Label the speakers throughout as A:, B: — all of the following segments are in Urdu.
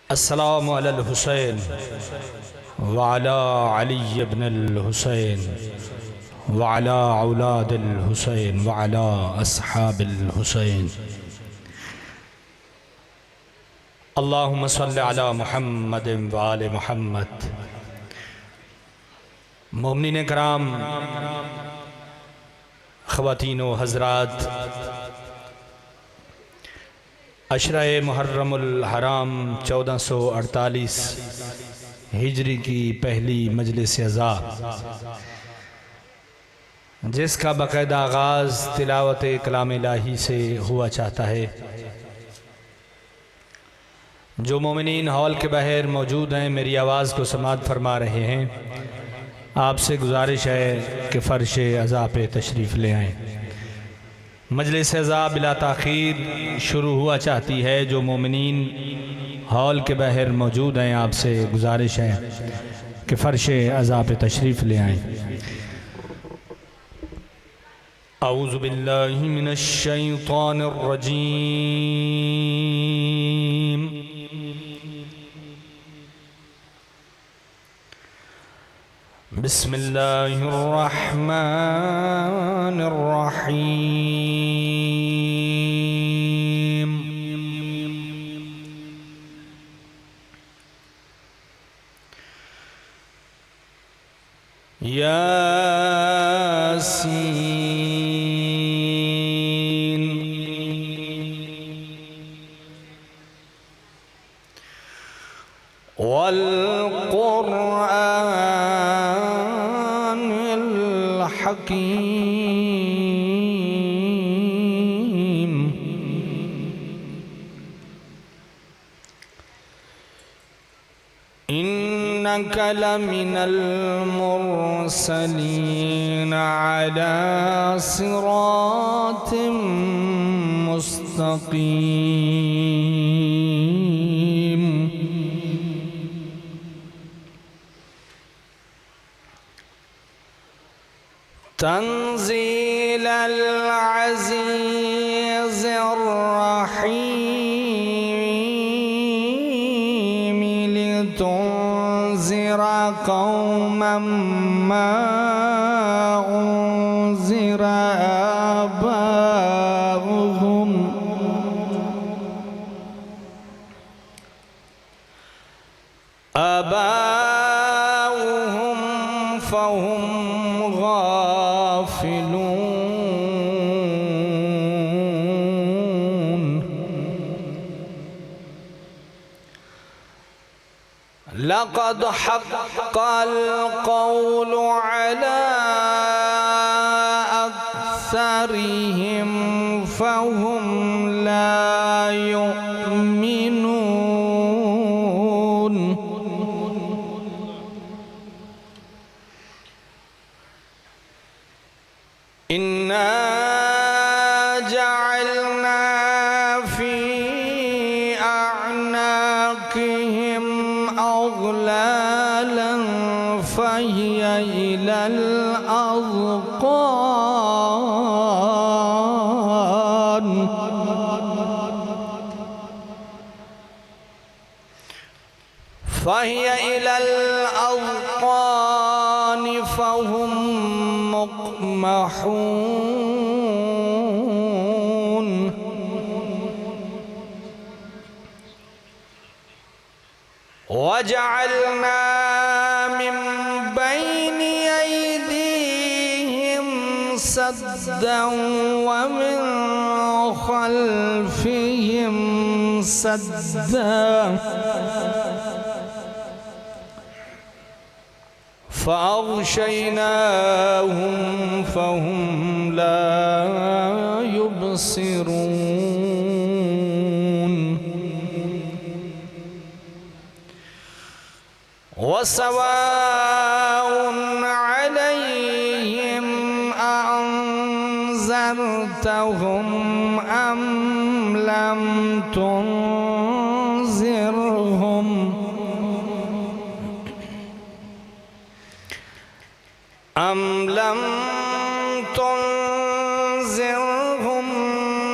A: السلام علی الحسین وعلی علی بن الحسین وعلی اولاد الحسین وعلی اصحاب الحسین اللہم صلی علی محمد وآل محمد۔ مومنین کرام، خواتین و حضرات، عشرہ محرم الحرام 1448 ہجری کی پہلی مجلس عزا، جس کا باقاعدہ آغاز تلاوت کلام الہی سے ہوا چاہتا ہے۔ جو مومنین ہال کے باہر موجود ہیں میری آواز کو سماعت فرما رہے ہیں، آپ سے گزارش ہے کہ فرش عزا پہ تشریف لے آئیں۔ مجلس عزا بلا تاخیر شروع ہوا چاہتی ہے۔ جو مومنین ہال کے باہر موجود ہیں آپ سے گزارش ہے کہ فرش عزا پہ تشریف لے آئیں۔ اعوذ باللہ من الشیطان الرجیم۔ بسم اللہ الرحمن الرحیم۔ یاسین والقرآن الحکیم۔ إنك لمن المرسلين على صراط مستقيم۔ تنزيل العزيز الرحيم، لتنذر قوما ما أنذر آباؤهم فهم غافلون۔ لقد حق القول على أكثرهم فهم لا يؤمنون۔ إنا جعلنا في أعناقهم أغلالا فهي إلى الأذقان فهم مقمحون۔ وجعلنا من بين أيديهم سدا ومن خلفهم سدا فأغشيناهم فهم لا يبصرون۔ وسواء عليهم أأنذرتهم أم لم تنذرهم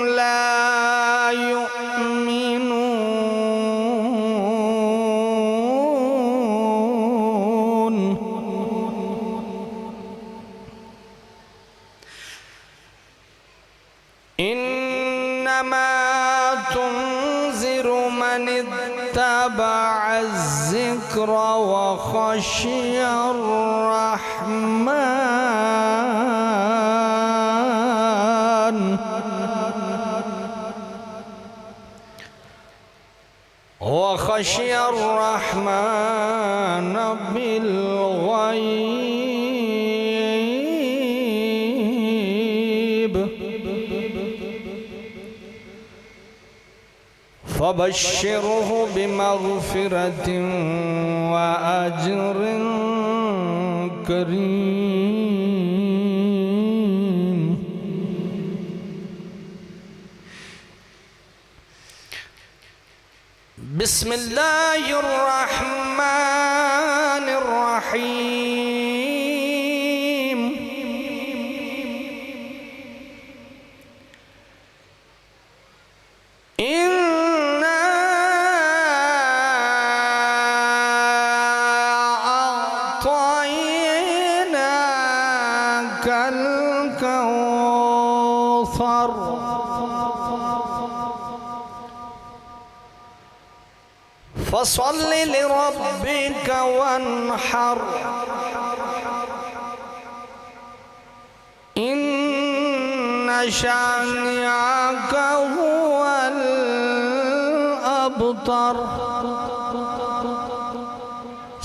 A: لا يؤمنون۔ إنما تنذر من اتبع الذكر وخشي الرحمن بالغيب فبشره بمغفرة وأجر كريم. بسم الله الرحمن الرحيم. إنا أعطيناك الكوثر فصل لربك وانحر إن شانئك هو الأبتر.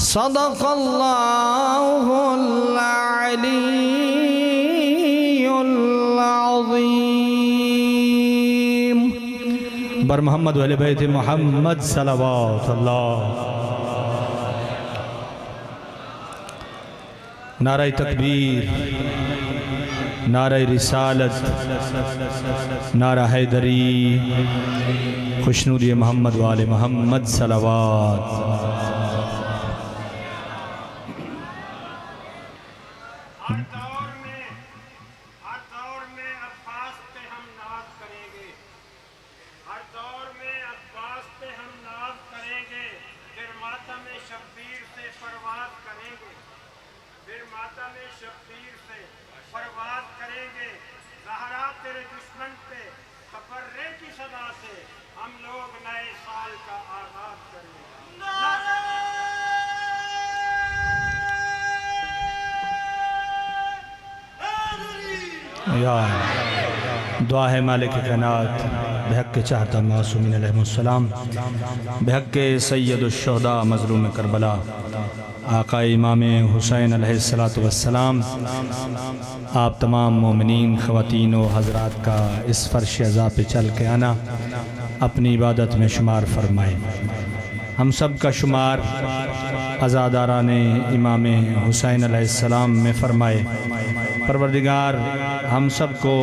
A: صدق الله العلي العظيم. بر محمد و اہل بیت محمد صلوات اللہ. نعرہ تکبیر، نعرہ رسالت، نعرہ حیدری، خوشنودی محمد و آل محمد صلوات. دعا ہے مالک کائنات بحق کے چاہتا معصومین علیہ السلام، بحق کے سید الشہداء مظلوم کربلا آقا امام حسین علیہ السلام، آپ تمام مومنین خواتین و حضرات کا اس فرش عزا پہ چل کے آنا اپنی عبادت میں شمار فرمائے. ہم سب کا شمار عزاداران امام حسین علیہ السلام میں فرمائے. پروردگار ہم سب کو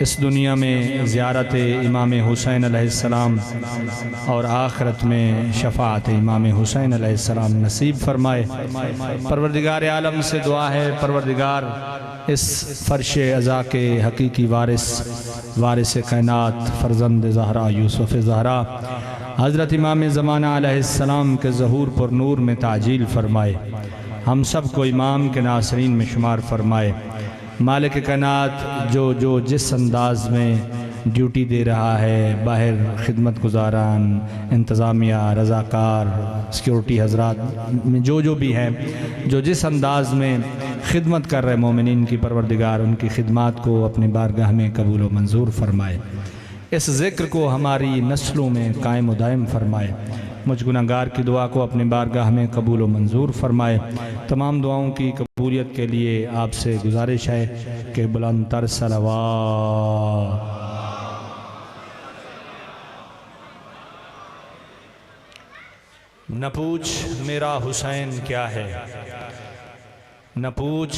A: اس دنیا میں زیارت امام حسین علیہ السلام اور آخرت میں شفاعت امام حسین علیہ السلام نصیب فرمائے. پروردگار عالم سے دعا ہے پروردگار اس فرش عزا کے حقیقی وارث کائنات فرزند زہرا یوسف زہرا حضرت امام زمانہ علیہ السلام کے ظہور پر نور میں تعجیل فرمائے. ہم سب کو امام کے ناصرین میں شمار فرمائے. مالک کائنات جو جس انداز میں ڈیوٹی دے رہا ہے، باہر خدمت گزاران، انتظامیہ، رضاکار، سیکیورٹی حضرات میں جو بھی ہیں، جو جس انداز میں خدمت کر رہے مومنین کی، پروردگار ان کی خدمات کو اپنی بارگاہ میں قبول و منظور فرمائے. اس ذکر کو ہماری نسلوں میں قائم و دائم فرمائے. مجھ گناہگار کی دعا کو اپنی بارگاہ میں قبول و منظور فرمائے. تمام دعاؤں کی قبولیت کے لیے آپ سے گزارش ہے کہ بلند تر صلوات. نہ پوچھ میرا حسین کیا ہے، نہ پوچھ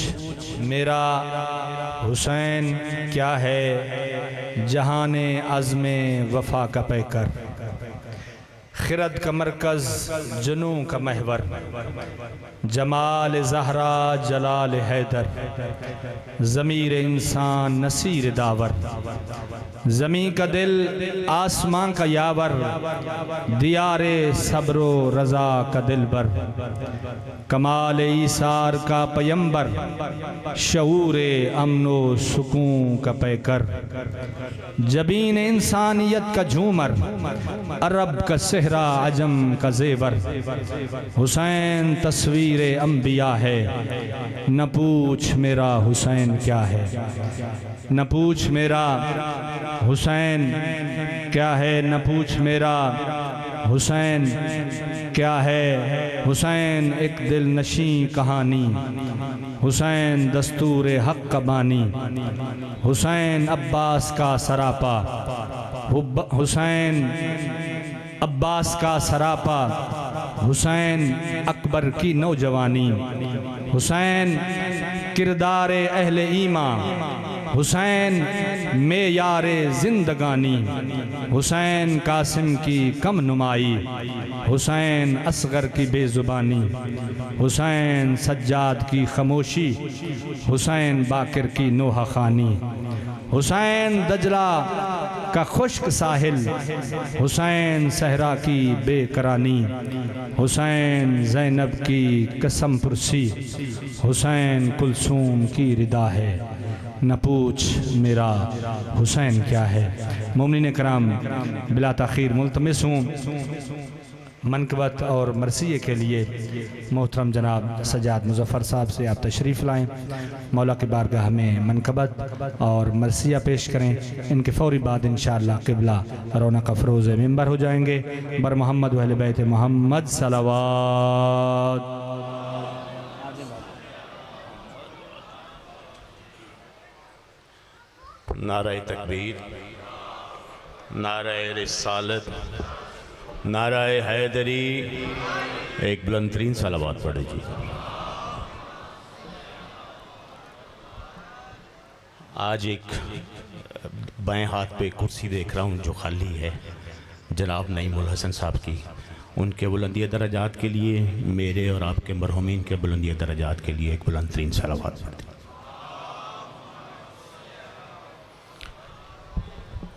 A: میرا حسین کیا ہے، جہان عزم وفا کا پیکر. خرد کا مرکز جنوں کا محور، جمال زہرا جلال حیدر، ضمیر انسان نصیر داور، زمین کا دل آسمان کا یاور، دیار صبر و رضا کا دلبر، کمال ایثار کا پیمبر، شعور امن و سکون کا پیکر، جبین انسانیت کا جھومر، عرب کا صحرا عجم کا زیور، حسین تصویر انبیاء ہے، نہ پوچھ میرا حسین کیا ہے، نہ پوچھ میرا حسین کیا ہے، نہ پوچھ میرا حسین کیا ہے، حسین ایک دل نشیں کہانی، حسین دستور حق کا بانی، حسین عباس کا سراپا، حسین عباس کا سراپا، حسین اکبر کی نوجوانی، حسین کردار اہل ایمان، حسین معیار زندگانی، حسین قاسم کی کم نمائی، حسین اصغر کی بے زبانی، حسین سجاد کی خاموشی، حسین باقر کی نوحہ خوانی، حسین دجلہ کا خشک ساحل، حسین صحرا کی بے قرانی، حسین زینب کی قسم پرسی، حسین کلثوم کی ردا ہے، نہ پوچھ میرا حسین کیا ہے۔ مومنین کرام، بلا تاخیر ملتمس ہوں منقبت اور مرثیے کے لیے محترم جناب سجاد مظفر صاحب سے آپ تشریف لائیں، مولا کی بارگاہ میں منقبت اور مرثیہ پیش کریں۔ ان کے فوری بعد انشاءاللہ قبلہ رونق افروز منبر ہو جائیں گے۔ بر محمد و اہل بیت محمد صلوات۔
B: نعرہ تکبیر، نعرہ رسالت، نعرہ حیدری، ایک بلند ترین صلوات پڑھے جی۔ آج ایک بائیں ہاتھ پہ کرسی دیکھ رہا ہوں جو خالی ہے، جناب نعیم الحسن صاحب کی، ان کے بلندی درجات کے لیے، میرے اور آپ کے مرحومین کے بلندی درجات کے لیے ایک بلند ترین صلوات پڑھ دی۔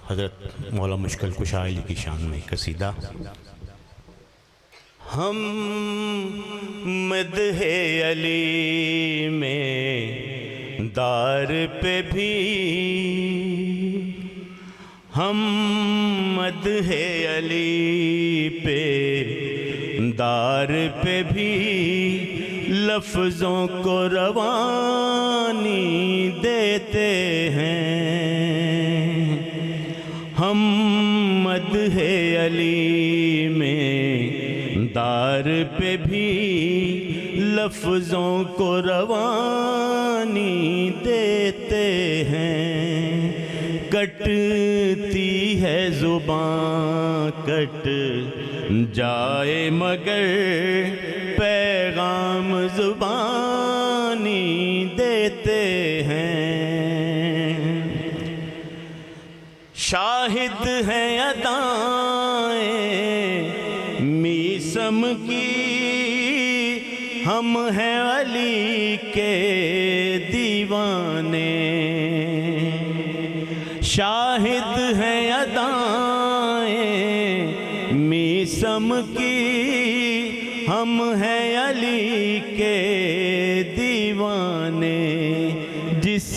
B: حضرت مولا مشکل کشا علی کی شان میں قصیدہ۔ ہم مدح علی میں دار پہ بھی، ہم مدح علی پہ دار پہ بھی لفظوں کو روانی دیتے ہیں، ہم مدح علی میں دار پہ بھی لفظوں کو روانی دیتے ہیں، کٹتی ہے زبان کٹ جائے مگر پیغام زبانی دیتے ہیں، شاہد ہیں ادائیں میسم کی، ہم ہیں علی کے دیوانے، شاہد ہیں ادائیں میسم کی، ہم ہیں علی کے دیوانے، جس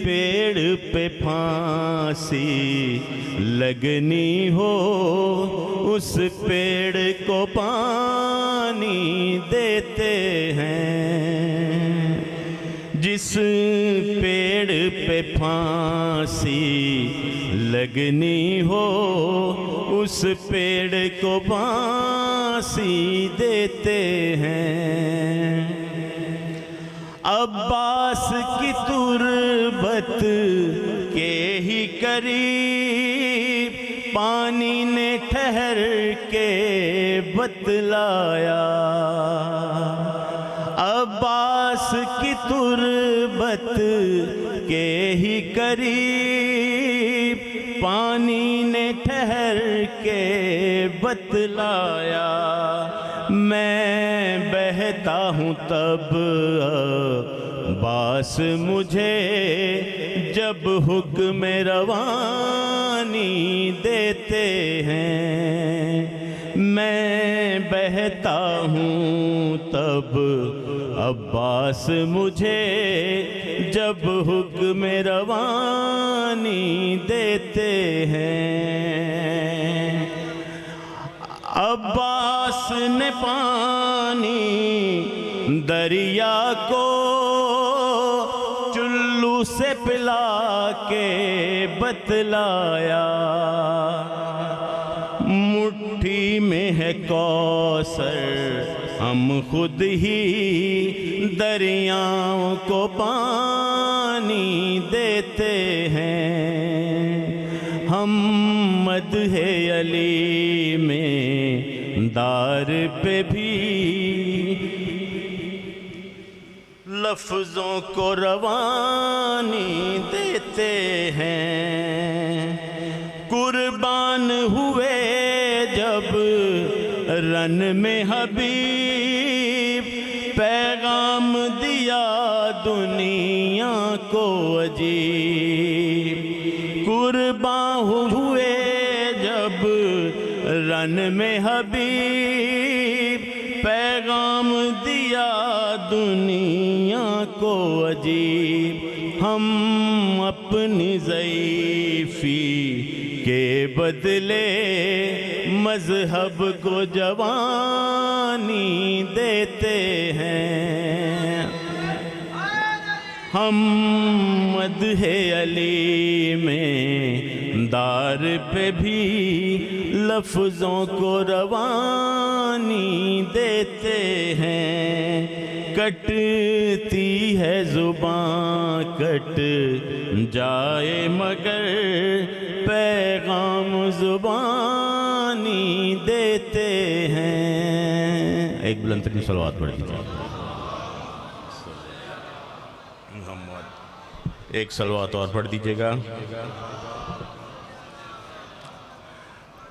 B: پیڑ پہ پھانسی لگنی ہو اس پیڑ کو پانی دیتے ہیں، جس پیڑ پہ پھانسی لگنی ہو اس پیڑ کو پھانسی دیتے ہیں، عباس کی تربت کے ہی قریب پانی نے ٹھہر کے بتلایا، عباس کی تربت کے ہی قریب پانی نے ٹھہر کے بتلایا، میں بہتا ہوں تب عباس مجھے جب حکم روانی دیتے ہیں، میں بہتا ہوں تب عباس مجھے جب حکم روانی دیتے ہیں۔ عباس نے پانی دریا کو چلو سے پلا کے بتلایا، مٹھی میں ہے کوثر ہم خود ہی دریاؤں کو پانی دیتے ہیں، ہم مدح علی میں دار پہ بھی لفظوں کو روانی دیتے ہیں، قربان ہوئے جب رن میں حبیب، پیغام دیا دنیا کو عجیب، قربان ہوئے جب رن میں حبیب، پیغام دیا دنیا کو عجیب، ہم اپنی ضعیفی کے بدلے مذہب کو جوانی دیتے ہیں، ہم مدح علی میں دار پہ بھی لفظوں کو روانی دیتے ہیں، کٹتی ہے زباں کٹ جائے مگر پیغام زبانی دیتے ہیں۔ ایک بلند ترین صلوات پڑھ دیجیے، ایک صلوات اور پڑھ دیجیے گا۔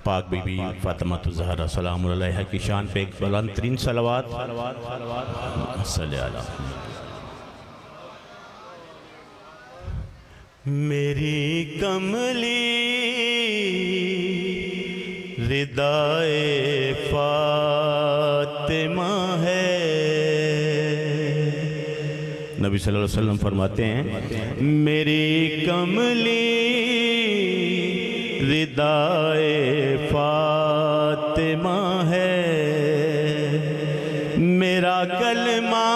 B: پاک بی بی فاطمہ الزہرا سلام علیہا کی شان پہ ایک بلند ترین صلوات صلی اللہ۔ میری کملی ردائے فاطمہ ہے، نبی صلی اللہ علیہ وسلم فرماتے ہیں میری کملی ردائے فاطمہ ہے، میرا کلمہ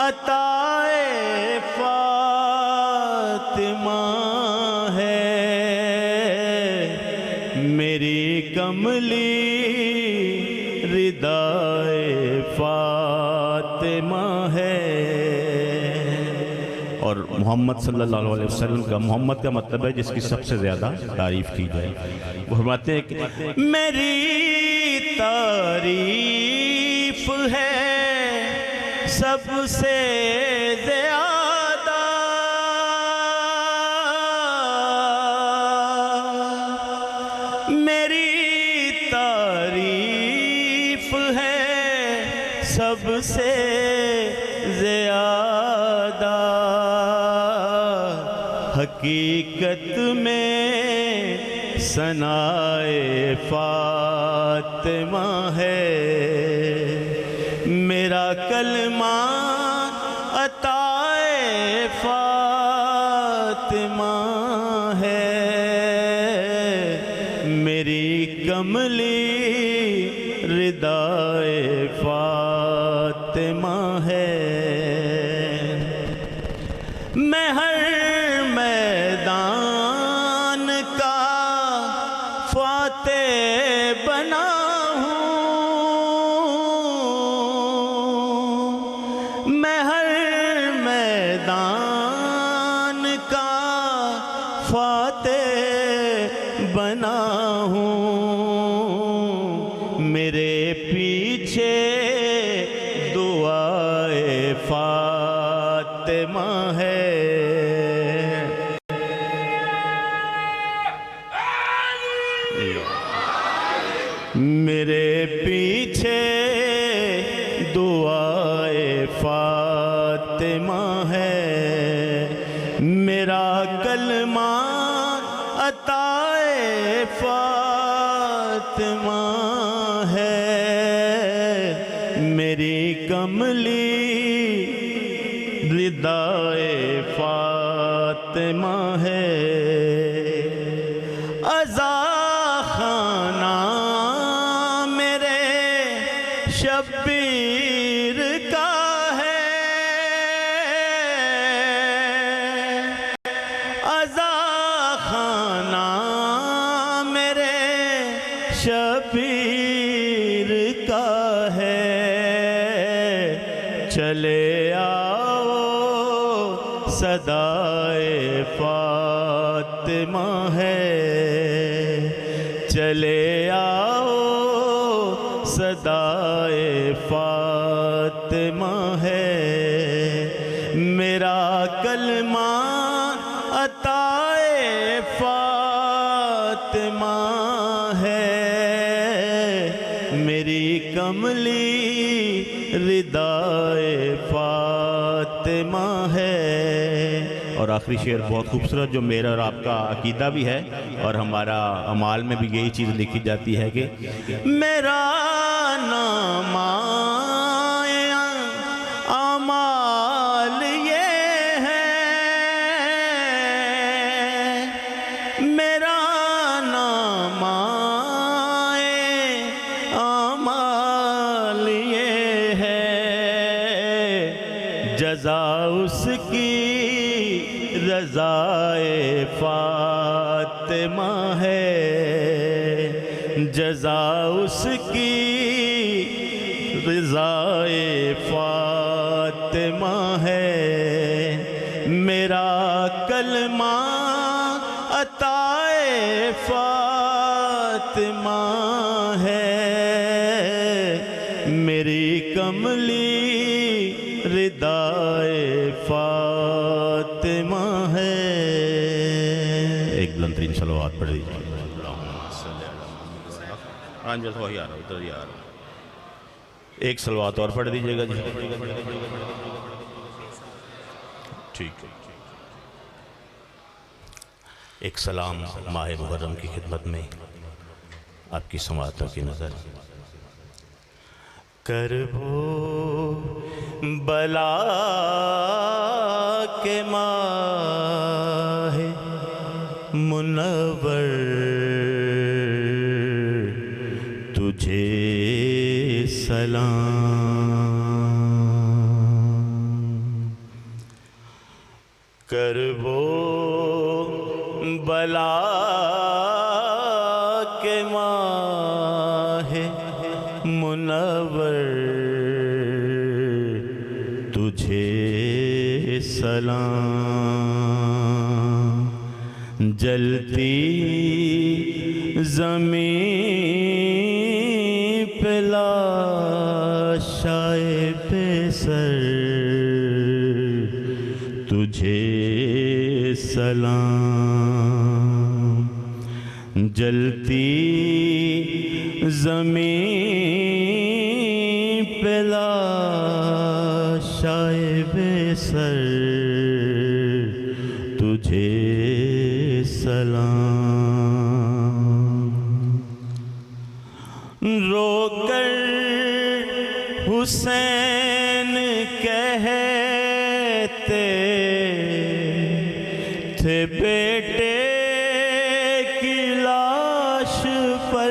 B: عطائے فاطمہ ہے، میری کملی ردائے فاطمہ ہے۔ اور محمد صلی اللہ علیہ وسلم کا، محمد کا مطلب ہے جس کی سب سے زیادہ تعریف کی جائے، وہ فرماتے ہیں کہ میری تعریف ہے سب سے زیادہ، میری تعریف ہے سب سے زیادہ، حقیقت میں ثنائے فاطمہ ہے، میرا کلمہ عطائے فاطمہ ہے، میری کملی ردائے فاطمہ ہے، میں ہر میدان کا فاتح بنا ہوں، میں ہر میدان کا فاتح بنا ہوں، میرے پیچھے دعائے فاطمہ ہے، ہو میرے پیچھے دعائے فاطمہ ہے میرا کلمہ عطائے فاطمہ ہے میری کملی ردائے فاطمہ ہے عزا خانہ میرے شبیر کا ہے عزا خانہ میرے شبیر کا ہے چلے صدائے فاطمہ ہے چلے آؤ صدائے فاطمہ ہے میرا کلمہ عطائے فاطمہ ہے میری کملی ردائے فاطمہ ہے اور آخری شعر بہت خوبصورت جو میرا اور آپ کا عقیدہ بھی ہے اور ہمارا اعمال میں بھی یہی چیز لکھی جاتی ہے کہ میرا نام اعمال یہ ہے میرا نام اعمال یہ ہے جزا اس کی رضائے فاطمہ ہے جزا اس کی رضائے فاطمہ ہے میرا کلمہ عطائے فاطمہ ہے میری کملی ردائے فاطمہ ہے ایک بلند ترین صلوات پڑھ دیجیے ایک صلوات اور پڑھ دیجیے گا جی ٹھیک ہے ایک سلام ماہ محرم کی خدمت میں آپ کی سماعتوں کی نظر کربو بلا کے ماہ منور تجھے سلام کربو بلا کے ماہ منور تجھے سلام جلتی زمین پہ لاشائے بے سر تجھے سلام جلتی زمین پہ لاشائے بے سر تجھے سلام رو کر حسین کہتے تھے بیٹے کی لاش پر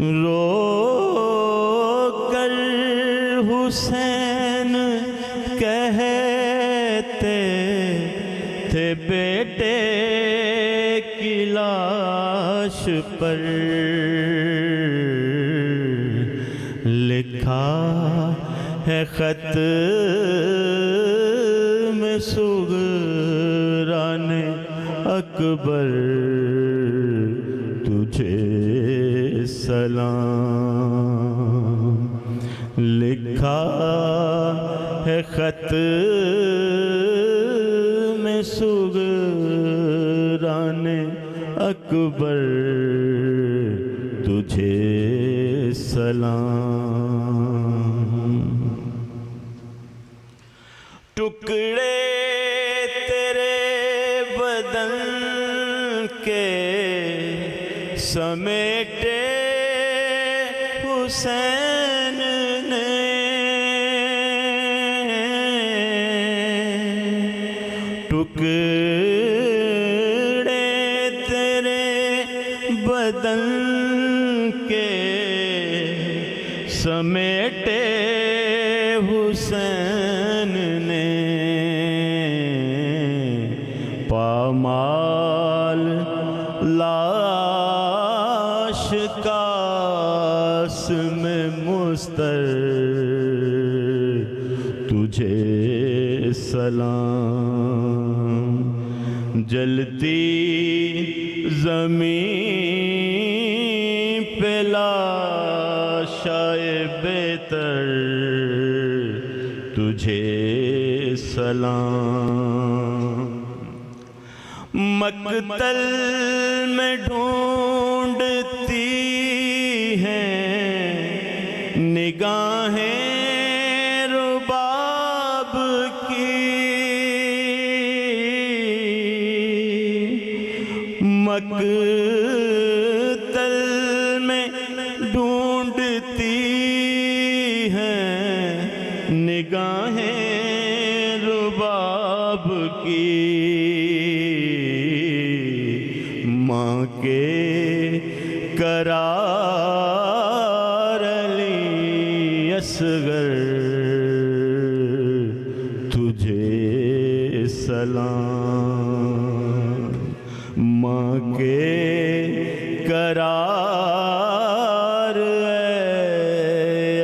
B: رو کر حسین کہتے تھے بیٹے کی لاش پر لکھا ہے خط میں سغران اکبر تجھے سلام لکھا ہے خط میں صغران اکبر تجھے سلام ٹکڑے تیرے بدن کے سمیٹے حسین نے ٹکڑے تیرے بدن کے سمیٹے حسین نے پامال لاش قاسم مستر تجھے سلام جلتی زمین پہ لاشائے بہتر تجھے سلام مقتل میں ڈھونڈتی ہیں نگاہیں رباب کی مقتل میں ڈھونڈتی ہیں نگاہیں رباب کی ماں کے قرار علی اصغر تجھے سلام ماں کے قرار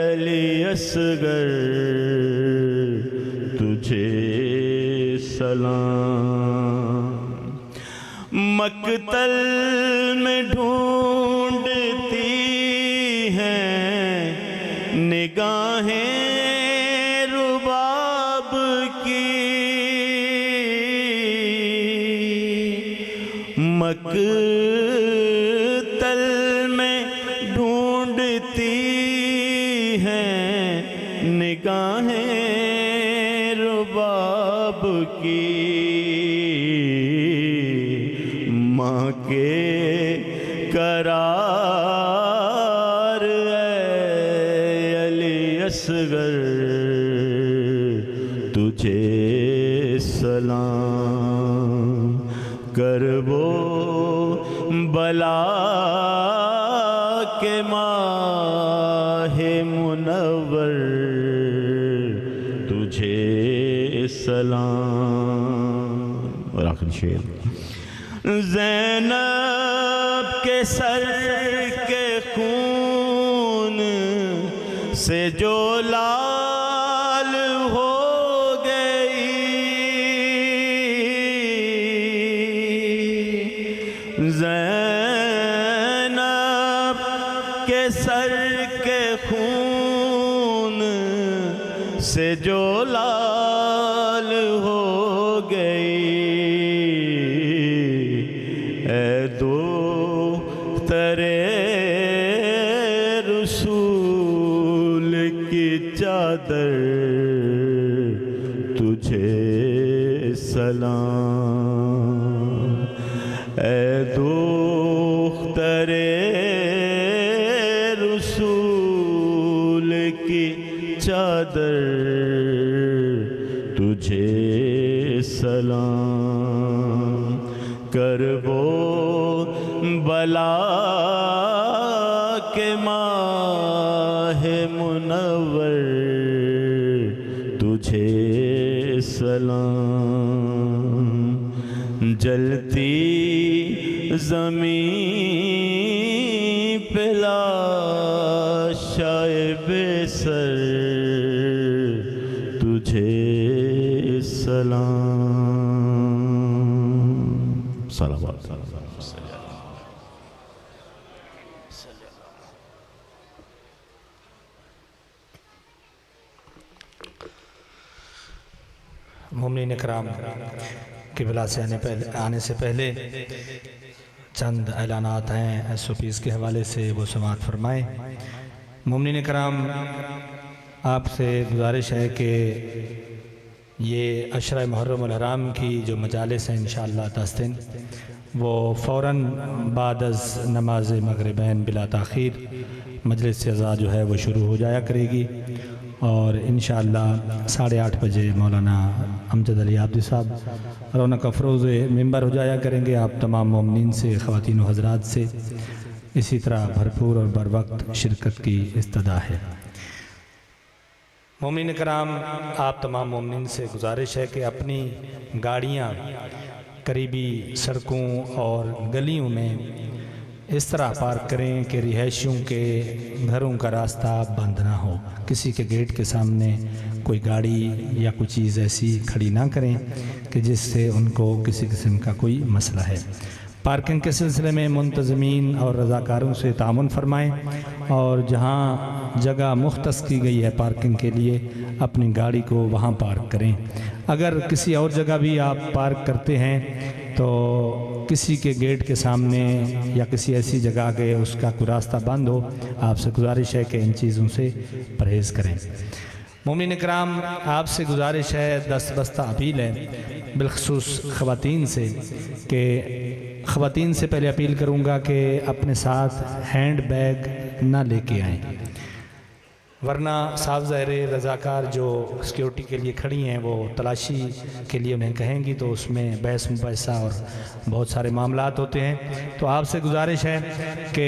B: علی اصغر تجھے سلام مقتل میں ڈھونڈتی ہیں نگاہیں رباب کی مقتل میں ڈھونڈتی ہیں نگاہیں رباب کی ماں کے قرار علی اصغر تجھے سلام کرب و بلا کے ماہ منور تجھے سلام اور آخری شعر زینب کے سر کے خون سے جو لال ہو گئی زینب کے سر کے خون سے جو لال ہو گئی اے دختر رسول کی چادر تجھے سلام اے دختر رسول کی چادر تجھے سلام کرب و بلا کے ماہ منور تجھے سلام جلتی زمین پہ لاشائے بسر تجھے سلام صلوات
A: مومنین اکرام قبلہ سے آنے سے پہلے چند اعلانات ہیں SOPs کے حوالے سے، وہ سماعت فرمائیں۔ مومنین کرام، آپ سے گزارش ہے کہ یہ عشرہ محرم الحرام کی جو مجالس ہیں انشاءاللہ 10 دن، وہ فوراً بعد از نماز مغربین بلا تاخیر مجلس عزا جو ہے وہ شروع ہو جایا کرے گی، اور انشاءاللہ 8:30 بجے مولانا امجد علی عابدی صاحب رونق افروز ممبر ہو جایا کریں گے۔ آپ تمام مومنین سے، خواتین و حضرات سے اسی طرح بھرپور اور بر وقت شرکت کی استدعا ہے۔ مومنین کرام، آپ تمام مومنین سے گزارش ہے کہ اپنی گاڑیاں قریبی سڑکوں اور گلیوں میں اس طرح پارک کریں کہ رہائشیوں کے گھروں کا راستہ بند نہ ہو، کسی کے گیٹ کے سامنے کوئی گاڑی یا کوئی چیز ایسی کھڑی نہ کریں کہ جس سے ان کو کسی قسم کا کوئی مسئلہ ہے۔ پارکنگ کے سلسلے میں منتظمین اور رضاکاروں سے تعاون فرمائیں، اور جہاں جگہ مختص کی گئی ہے پارکنگ کے لیے اپنی گاڑی کو وہاں پارک کریں۔ اگر کسی اور جگہ بھی آپ پارک کرتے ہیں تو کسی کے گیٹ کے سامنے یا کسی ایسی جگہ کے اس کا کوئی راستہ بند ہو، آپ سے گزارش ہے کہ ان چیزوں سے پرہیز کریں۔ مومنین کرام، آپ سے گزارش ہے، دستبستہ اپیل ہے بالخصوص خواتین سے، کہ خواتین سے پہلے اپیل کروں گا کہ اپنے ساتھ ہینڈ بیگ نہ لے کے آئیں، ورنہ صاف ظاہر رضاکار جو سیکیورٹی کے لیے کھڑی ہیں وہ تلاشی کے لیے انہیں کہیں گی تو اس میں بحث مباحثہ اور بہت سارے معاملات ہوتے ہیں۔ تو آپ سے گزارش ہے کہ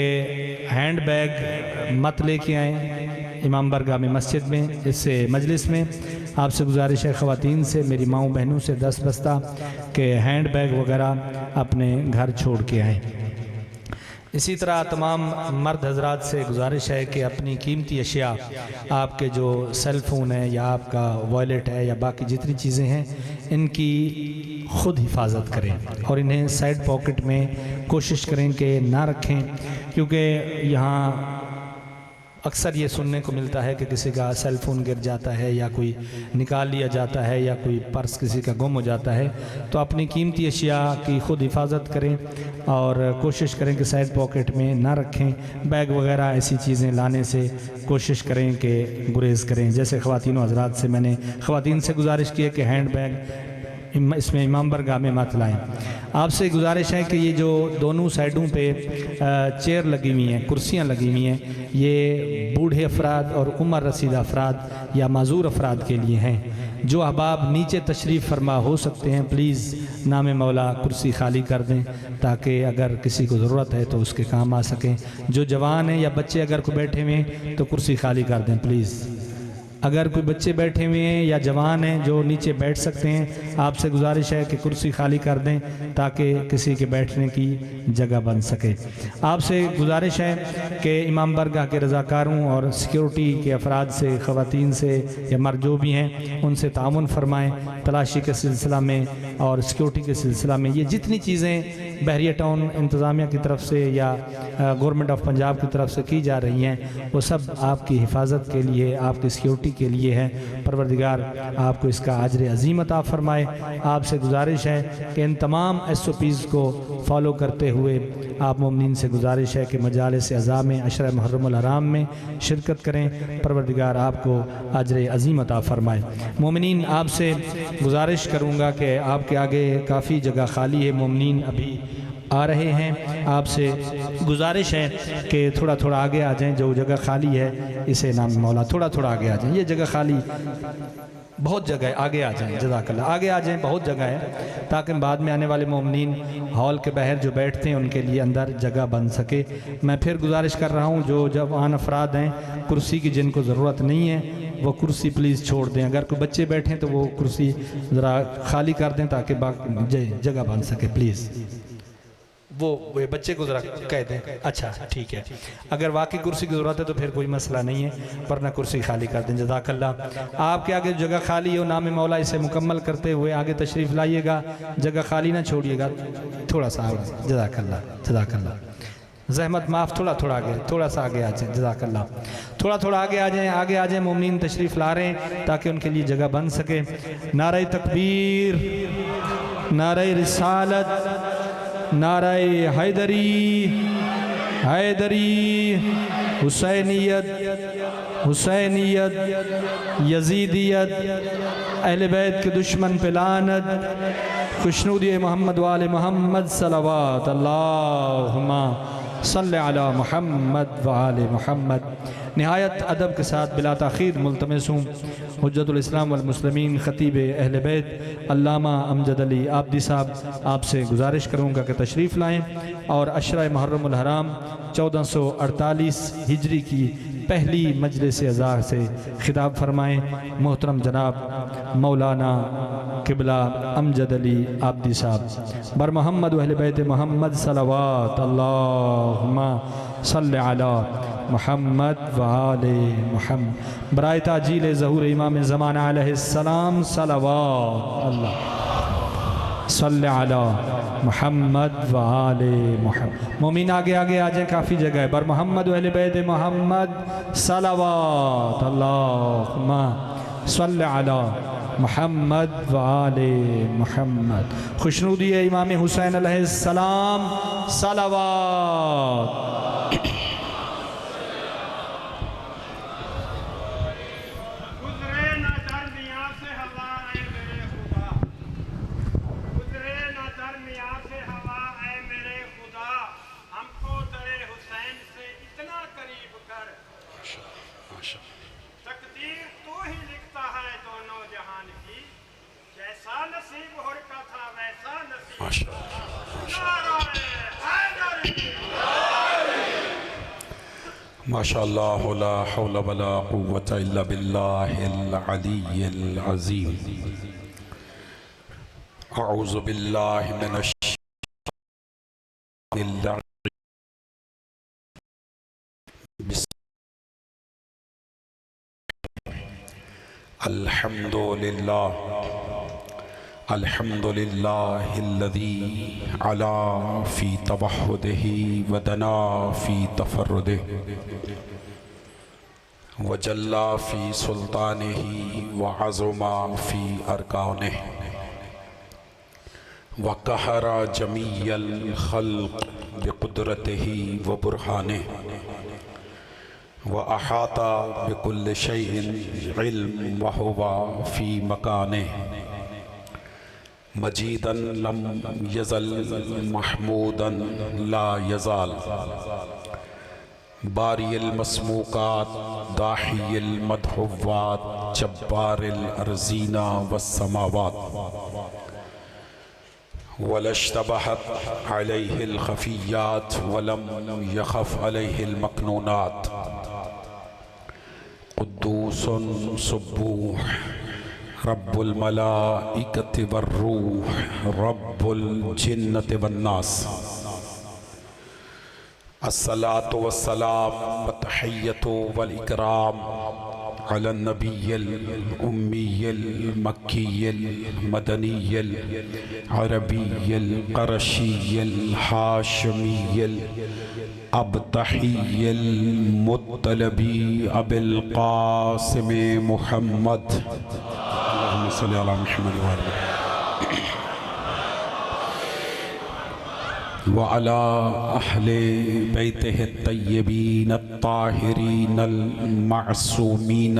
A: ہینڈ بیگ مت لے کے آئیں امام برگاہ میں مسجد میں، اس سے مجلس میں۔ آپ سے گزارش ہے خواتین سے، میری ماؤں بہنوں سے دستبستہ، کہ ہینڈ بیگ وغیرہ اپنے گھر چھوڑ کے آئیں۔ اسی طرح تمام مرد حضرات سے گزارش ہے کہ اپنی قیمتی اشیاء، آپ کے جو سیل فون ہے یا آپ کا والیٹ ہے یا باقی جتنی چیزیں ہیں، ان کی خود حفاظت کریں اور انہیں سائیڈ پاکٹ میں کوشش کریں کہ نہ رکھیں، کیونکہ یہاں اکثر یہ سننے کو ملتا ہے کہ کسی کا سیل فون گر جاتا ہے یا کوئی نکال لیا جاتا ہے یا کوئی پرس کسی کا گم ہو جاتا ہے۔ تو اپنی قیمتی اشیاء کی خود حفاظت کریں اور کوشش کریں کہ سائیڈ پاکٹ میں نہ رکھیں۔ بیگ وغیرہ ایسی چیزیں لانے سے کوشش کریں کہ گریز کریں۔ جیسے خواتین و حضرات سے میں نے خواتین سے گزارش کی ہے کہ ہینڈ بیگ اس میں امام برگاہ میں مت لائیں۔ آپ سے گزارش ہے کہ یہ جو دونوں سائیڈوں پہ چیئر لگی ہوئی ہیں، کرسیاں لگی ہوئی ہیں، یہ بوڑھے افراد اور عمر رسیدہ افراد یا معذور افراد کے لیے ہیں۔ جو احباب نیچے تشریف فرما ہو سکتے ہیں، پلیز نام مولا کرسی خالی کر دیں تاکہ اگر کسی کو ضرورت ہے تو اس کے کام آ سکیں۔ جو جوان ہیں یا بچے اگر کوئی بیٹھے ہوئے ہیں تو کرسی خالی کر دیں پلیز۔ اگر کوئی بچے بیٹھے ہوئے ہیں یا جوان ہیں جو نیچے بیٹھ سکتے ہیں، آپ سے گزارش ہے کہ کرسی خالی کر دیں تاکہ کسی کے بیٹھنے کی جگہ بن سکے۔ آپ سے گزارش ہے کہ امام برگاہ کے رضاکاروں اور سیکیورٹی کے افراد سے، خواتین سے یا مرد جو بھی ہیں، ان سے تعاون فرمائیں تلاشی کے سلسلہ میں اور سیکیورٹی کے سلسلہ میں۔ یہ جتنی چیزیں بحریہ ٹاؤن انتظامیہ کی طرف سے یا گورنمنٹ آف پنجاب کی طرف سے کی جا رہی ہیں، وہ سب آپ کی حفاظت کے لیے، آپ کی سیکیورٹی کے لیے ہے۔ پروردگار آپ کو اس کا اجر عظیم عطا فرمائے۔ آپ سے گزارش ہے کہ ان تمام SOPs کو فالو کرتے ہوئے آپ مومنین سے گزارش ہے کہ مجالس عزا میں عشرہ محرم الحرام میں شرکت کریں۔ پروردگار آپ کو اجر عظیم عطا فرمائے۔ مومنین، آپ سے گزارش کروں گا کہ آپ کے آگے کافی جگہ خالی ہے، مومنین ابھی آ رہے ہیں۔ آپ سے گزارش ہے کہ تھوڑا تھوڑا آگے آ جائیں، جو جگہ خالی ہے اسے نام مولا تھوڑا تھوڑا آگے آ جائیں۔ یہ جگہ خالی بہت جگہ ہے، آگے آ جائیں، جزاک اللہ، آگے آ جائیں، بہت جگہ ہے تاکہ بعد میں آنے والے مومنین ہال کے باہر جو بیٹھتے ہیں ان کے لیے اندر جگہ بن سکے۔ میں پھر گزارش کر رہا ہوں، جو جوان افراد ہیں کرسی کی جن کو ضرورت نہیں ہے وہ کرسی پلیز چھوڑ دیں۔ اگر کوئی بچے بیٹھیں تو وہ کرسی ذرا خالی کر دیں تاکہ جگہ بن سکے پلیز۔ وہ بچے کو ذرا کہہ دیں۔ اچھا ٹھیک ہے، اگر واقعی کرسی کی ضرورت ہے تو پھر کوئی مسئلہ نہیں ہے، ورنہ کرسی خالی کر دیں۔ جزاک اللہ۔ آپ کے آگے جگہ خالی ہو، نام مولا اسے مکمل کرتے ہوئے آگے تشریف لائیے گا، جگہ خالی نہ چھوڑیے گا، تھوڑا سا آگے۔ جزاک اللہ، جزاک اللہ، زحمت معاف، تھوڑا تھوڑا آگے، تھوڑا سا آگے آ جائیں۔ جزاک اللہ، تھوڑا تھوڑا آگے آ جائیں، آگے آ جائیں۔ مومنین تشریف لا رہے ہیں تاکہ ان کے لیے جگہ بن سکے۔ نعرہ تکبیر، نعرہ رسالت، نعرہ حیدری، حیدری، حسینیت، حسینیت، یزیدیت، اہل بیت کے دشمن پہ لعنت، خوشنودی محمد وآل محمد صلوات اللہم صلی علی محمد وآل محمد۔ نہایت ادب کے ساتھ بلا تاخیر ملتمس ہوں حجت الاسلام والمسلمین خطیب اہل بیت علامہ امجد علی عابدی صاحب، آپ سے گزارش کروں گا کہ تشریف لائیں اور عشرہ محرم الحرام 1448 ہجری کی پہلی مجلس عزا سے خطاب فرمائیں۔ محترم جناب مولانا قبلہ امجد علی عابدی صاحب، بر محمد و اہل بیت محمد صلوات اللہم صلی علی محمد و آل محمد۔ برائے تعجیل ظہور امام زمان علیہ السلام صلوات اللہ صلی علی محمد و آل محمد۔ مومین آگے آگے آجائیں، کافی جگہ ہے۔ بر محمد و اہل بیت محمد صلوات اللہم صلی علی محمد و آل محمد۔ خوشنودی امام حسین علیہ السلام صلوات۔
C: ماشاءاللہ لا حول ولا قوة الا باللہ العلی العظیم۔ اعوذ باللہ من الشیطان الرجیم۔ الحمد للہ الحمد للہ الذی علا فی توحدہ ودنا فی تفردہ وجلا فی سلطانہ وعظم فی ارکانہ وقہر جمیع الخلق بقدرتہ وبرہانہ وأحاط بكل شيء علم وهو في مكانه مجيدا لم يزل محمودا لا يزال باري المسموقات داحي المدحوات جبار الأرضين والسماوات ولا اشتبهت عليه الخفيات ولم يخف عليه المكنونات قدوس سبوح رب الملائكة والروح رب الجنة والناس الصلاة والسلام والتحية والإكرام على النبي الأمي المكي المدني العربي القرشي الهاشمي الأبطحي المطلبي أبي القاسم محمد اللهم صل على محمد وعلى أهل بيته الطيبين الطاهرين المعصومين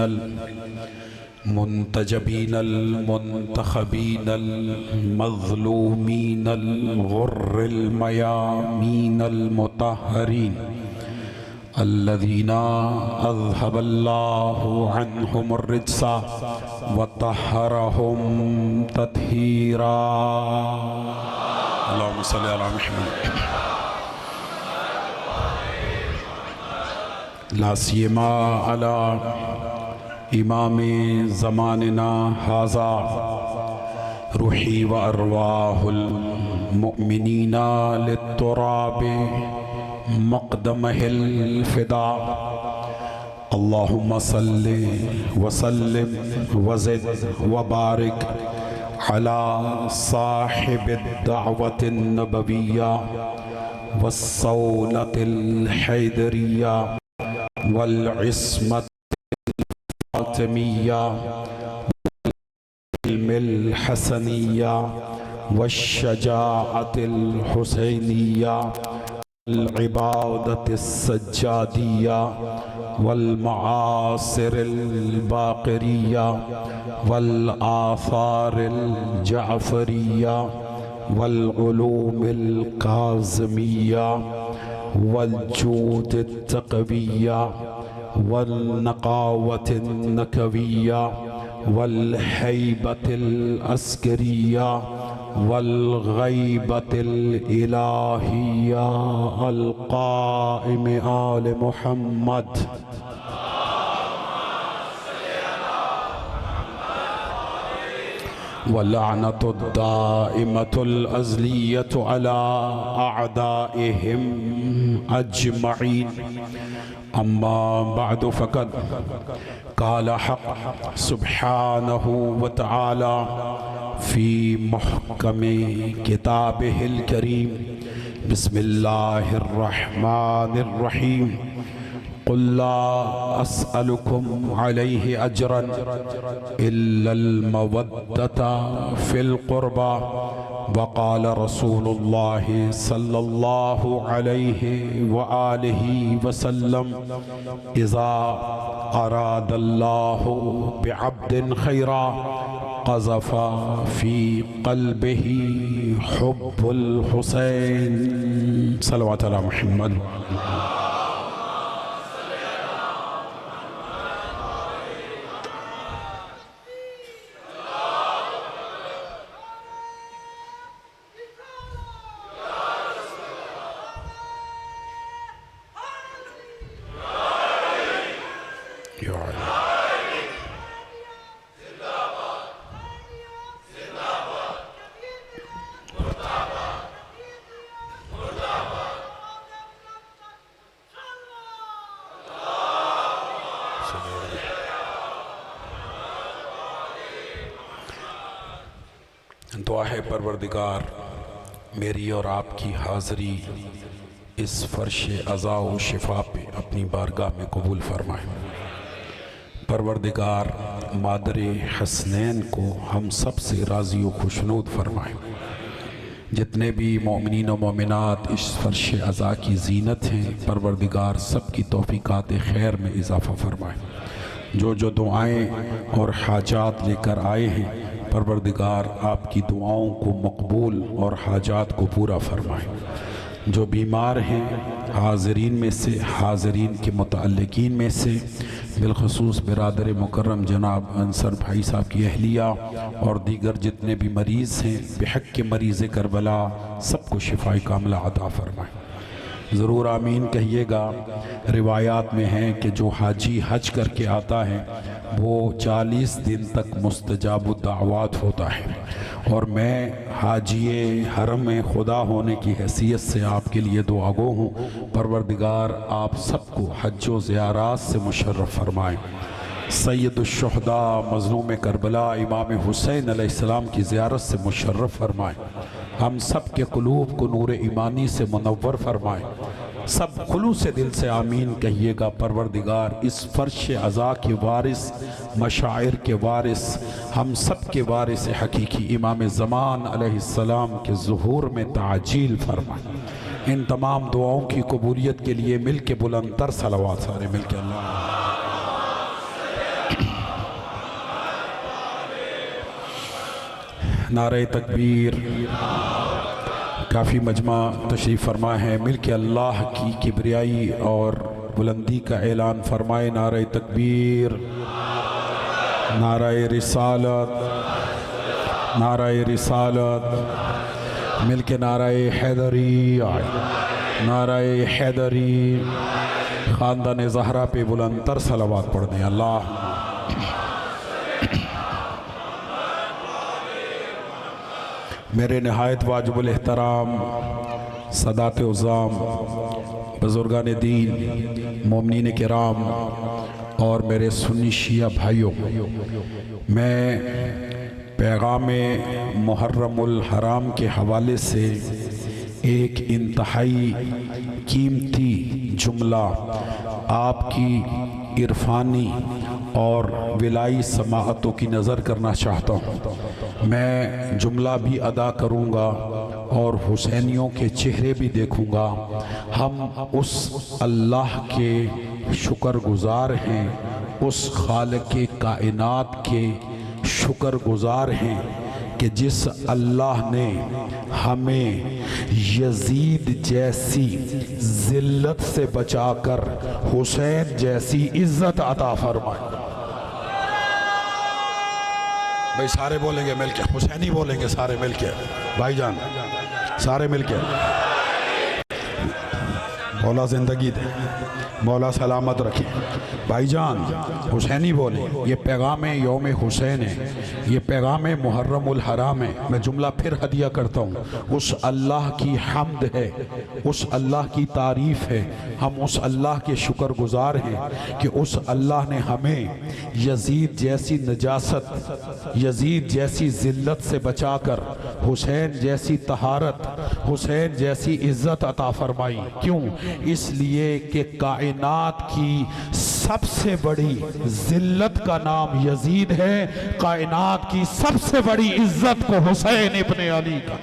C: المنتجبين المنتخبين المظلومين الغر الميامين المطهرين الذين أذهب الله عنهم الرجس وطهرهم تطهيرا اللهم صل على محمد لا سيما على امام زماننا هذا روحي وارواح المؤمنين للتراب مقدمه الفداء اللهم صل وسلم وزد وبارك على صاحب الدعوة النبوية والصولة الحيدرية والعصمة الفاطمية والعلم الحسنية والشجاعة الحسينية والعبادة السجادية والمعاصر الباقرية والآثار الجعفرية والعلوم الكاظمية والجود التقوية والنقاوة النكوية والهيبة العسكرية والغيبة الإلهية القائم آل محمد واللعنة الدائمة الأزلية على أعدائهم أجمعين. أما بعد فقد قال حق سبحانه وتعالى في محكم كتابه الكريم: بسم الله الرحمن الرحيم. قل لا أسألكم عليه أجرا إلا المودة في القربى. وقال رسول الله صلى الله عليه وآله وسلم: إذا أراد الله بعبد خيرا قذف في قلبه حب الحسين. صلوات على محمد. دعا ہے پروردگار میری اور آپ کی حاضری اس فرش عزا و شفا پہ اپنی بارگاہ میں قبول فرمائے۔ پروردگار مادر حسنین کو ہم سب سے راضی و خوشنود فرمائے۔ جتنے بھی مومنین و مومنات اس فرش عزا کی زینت ہیں، پروردگار سب کی توفیقات خیر میں اضافہ فرمائے۔ جو دعائیں اور حاجات لے کر آئے ہیں، پروردگار آپ کی دعاؤں کو مقبول اور حاجات کو پورا فرمائے۔ جو بیمار ہیں حاضرین میں سے، حاضرین کے متعلقین میں سے، بالخصوص برادر مکرم جناب انصر بھائی صاحب کی اہلیہ اور دیگر جتنے بھی مریض ہیں، بحق کے مریض کربلا سب کو شفاء کاملہ عطا فرمائے۔ ضرور آمین کہیے گا۔ روایات میں ہیں کہ جو حاجی حج کر کے آتا ہے وہ 40 دن تک مستجاب الدعوات ہوتا ہے، اور میں حاجی حرم خدا ہونے کی حیثیت سے آپ کے لیے دعا گو ہوں۔ پروردگار آپ سب کو حج و زیارات سے مشرف فرمائے۔ سید الشہداء مظلوم کربلا امام حسین علیہ السلام کی زیارت سے مشرف فرمائے۔ ہم سب کے قلوب کو نور ایمانی سے منور فرمائے۔ سب خلوص دل سے آمین کہیے گا۔ پروردگار اس فرش عزا کے وارث، مشاعر کے وارث، ہم سب کے وارث حقیقی امام زمان علیہ السلام کے ظہور میں تعجیل فرمائے۔ ان تمام دعاؤں کی قبولیت کے لیے مل کے بلند تر صلوات سارے مل کے اللہ۔ نعرہ تکبیر۔ کافی مجمع تشریف فرما ہے، مل کے اللہ کی کبریائی اور بلندی کا اعلان فرمائے۔ نعرہ تکبیر، نعرہ رسالت، نعرہ رسالت، مل کے نعرہ حیدری، نعرہ حیدری۔ خاندان زہرا پہ بلند تر صلوات پڑھ دیں۔ اللہ میرے نہایت واجب الاحترام سادات عظام، بزرگان دین، مومنین کرام اور میرے سنی شیعہ بھائیوں، میں پیغام محرم الحرام کے حوالے سے ایک انتہائی قیمتی جملہ آپ کی عرفانی اور ولائی سماعتوں کی نظر کرنا چاہتا ہوں۔ میں جملہ بھی ادا کروں گا اور حسینیوں کے چہرے بھی دیکھوں گا۔ ہم اس اللہ کے شکر گزار ہیں، اس خالق کائنات کے شکر گزار ہیں کہ جس اللہ نے ہمیں یزید جیسی ذلت سے بچا کر حسین جیسی عزت عطا فرمائی۔ بھائی سارے بولیں گے مل کے، حسینی بولیں گے سارے مل کے، بھائی جان سارے مل کے۔ مولا زندگی دے، مولا سلامت رکھے۔ بھائی جان حسینی بولیں، یہ پیغام یوم حسین ہے، یہ پیغام محرم الحرام ہے۔ میں جملہ پھر ہدیہ کرتا ہوں، اس اللہ کی حمد ہے، اس اللہ کی تعریف ہے، ہم اس اللہ کے شکر گزار ہیں کہ اس اللہ نے ہمیں یزید جیسی نجاست، یزید جیسی ذلت سے بچا کر حسین جیسی طہارت، حسین جیسی عزت عطا فرمائی۔ کیوں؟ اس لیے کہ کائنات کی سب سے بڑی ذلت کا نام یزید ہے، کائنات کی سب سے بڑی عزت کو حسین ابن علی کا۔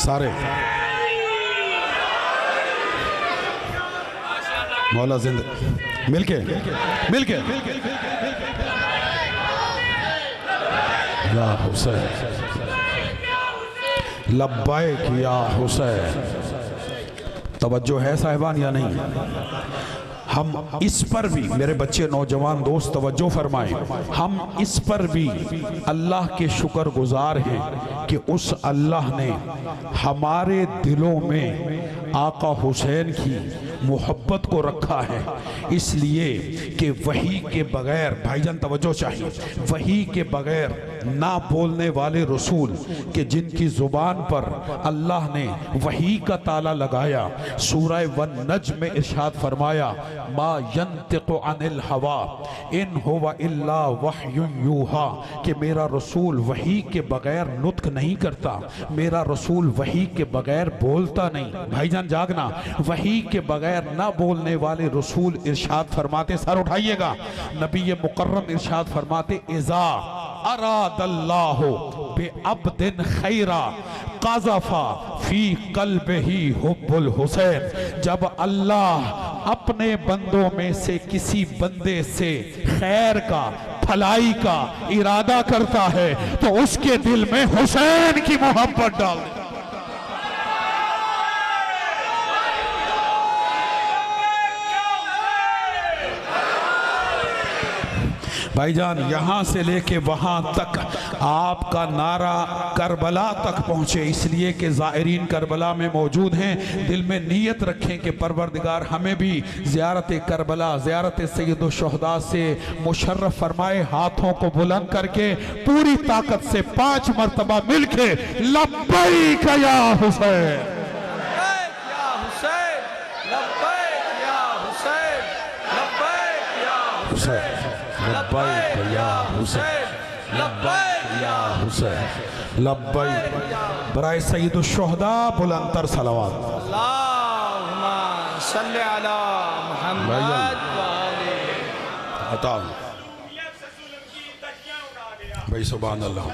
C: سارے مولا زندہ مل کے یا حسین لبیک یا حسین۔ توجہ ہے صاحبان یا نہیں؟ ہم اس پر بھی، میرے بچے نوجوان دوست توجہ فرمائیں، ہم اس پر بھی اللہ کے شکر گزار ہیں کہ اس اللہ نے ہمارے دلوں میں آقا حسین کی محبت کو رکھا ہے، اس لیے کہ وحی کے بغیر، بھائی جان توجہ چاہیے، وحی کے بغیر نہ بولنے والے رسول کہ جن کی زبان پر اللہ نے وحی کا تالا لگایا، سورہ والنجم میں ارشاد فرمایا ما ینطق عن الہوی ان ہوا الا وحی یوحا، کہ میرا رسول وحی کے بغیر نطق نہیں کرتا، میرا رسول وحی کے بغیر بولتا نہیں۔ بھائی جان جاگنا، وحی کے بغیر نہ بولنے والے رسول ارشاد فرماتے، سر اٹھائیے گا، نبی مکرم ارشاد فرماتے اذا اراد اللہ بعبد خیرا قذف فی قلبہ حب الحسین، جب اللہ اپنے بندوں میں سے کسی بندے سے خیر کا، بھلائی کا ارادہ کرتا ہے تو اس کے دل میں حسین کی محبت ڈال دیتا۔ بھائی جان یہاں سے لے کے وہاں تک آپ کا نعرہ کربلا تک پہنچے، اس لیے کہ زائرین کربلا میں موجود ہیں، دل میں نیت رکھیں کہ پروردگار ہمیں بھی زیارت کربلا، زیارت سید الشہداء سے مشرف فرمائے۔ ہاتھوں کو بلند کر کے پوری طاقت سے 5 مرتبہ مل کے لبیک یا حسین، لبیک یا حسین، لبیک یا حسین، لبیک برائے سید الشہداء بلند تر صلوات۔
A: اللہم صلی علی محمد
C: عطا بھائی سبحان اللہ۔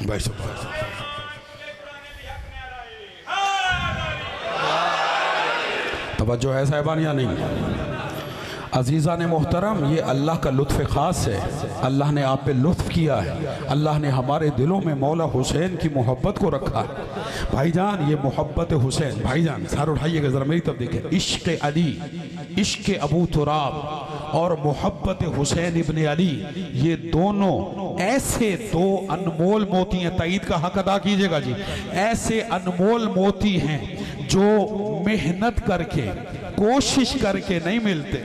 C: بھائی سبحان توجہ ہے صاحبان یا نہیں؟ عزیزان محترم، یہ اللہ کا لطف خاص ہے، اللہ نے آپ پہ لطف کیا ہے، اللہ نے ہمارے دلوں میں مولا حسین کی محبت کو رکھا ہے۔ بھائی جان یہ محبت حسین، بھائی جان سار اٹھائیے گا ذرا میری طرف دیکھیں، عشق علی، عشق ابو تراب اور محبت حسین ابن علی، یہ دونوں ایسے دو انمول موتی ہیں، تائید کا حق ادا کیجئے گا جی، ایسے انمول موتی ہیں جو محنت کر کے، کوشش کر کے نہیں ملتے،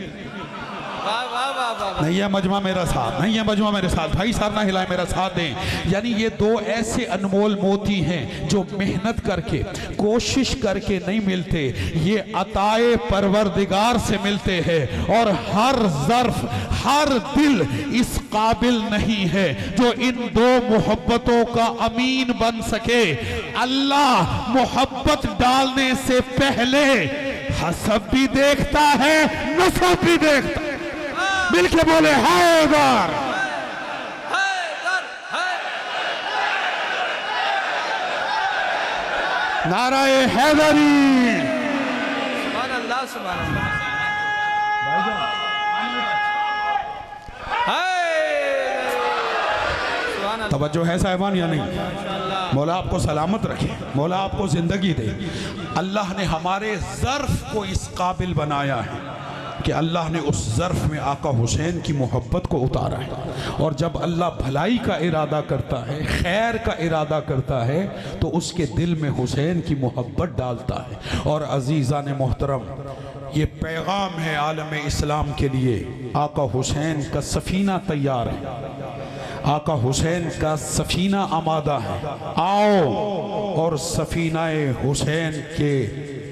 C: نہیں ہے مجمع میرا ساتھ، نہیں ہے مجمع میرے ساتھ، بھائی سار نہ ہلائیں، میرا ساتھ دیں. یعنی یہ دو ایسے انمول موتی ہیں جو محنت کر کے کوشش کر کے نہیں ملتے، یہ عطائے پروردگار سے ملتے ہیں. اور ہر ظرف ہر دل اس قابل نہیں ہے جو ان دو محبتوں کا امین بن سکے. اللہ محبت ڈالنے سے پہلے حسب بھی دیکھتا ہے، نسب بھی دیکھتا ہے. مل کے بولے حیدر. نعرہ حیدری.
A: سبحان اللہ سبحان اللہ.
C: توجہ ہے صاحبان یا نہیں؟ مولا آپ کو سلامت رکھے، مولا آپ کو زندگی دے. اللہ نے ہمارے ظرف کو اس قابل بنایا ہے کہ اللہ نے اس ظرف میں آقا حسین کی محبت کو اتارا ہے. اور جب اللہ بھلائی کا ارادہ کرتا ہے، خیر کا ارادہ کرتا ہے، تو اس کے دل میں حسین کی محبت ڈالتا ہے. اور عزیزان محترم، یہ پیغام ہے عالم اسلام کے لیے، آقا حسین کا سفینہ تیار ہے، آقا حسین کا سفینہ آمادہ ہے. آؤ اور سفینہ حسین کے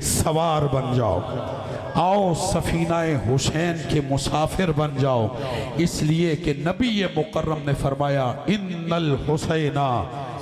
C: سوار بن جاؤ، آؤ سفینہ حسین کے مسافر بن جاؤ. اس لیے کہ نبی مکرم نے فرمایا ان الحسین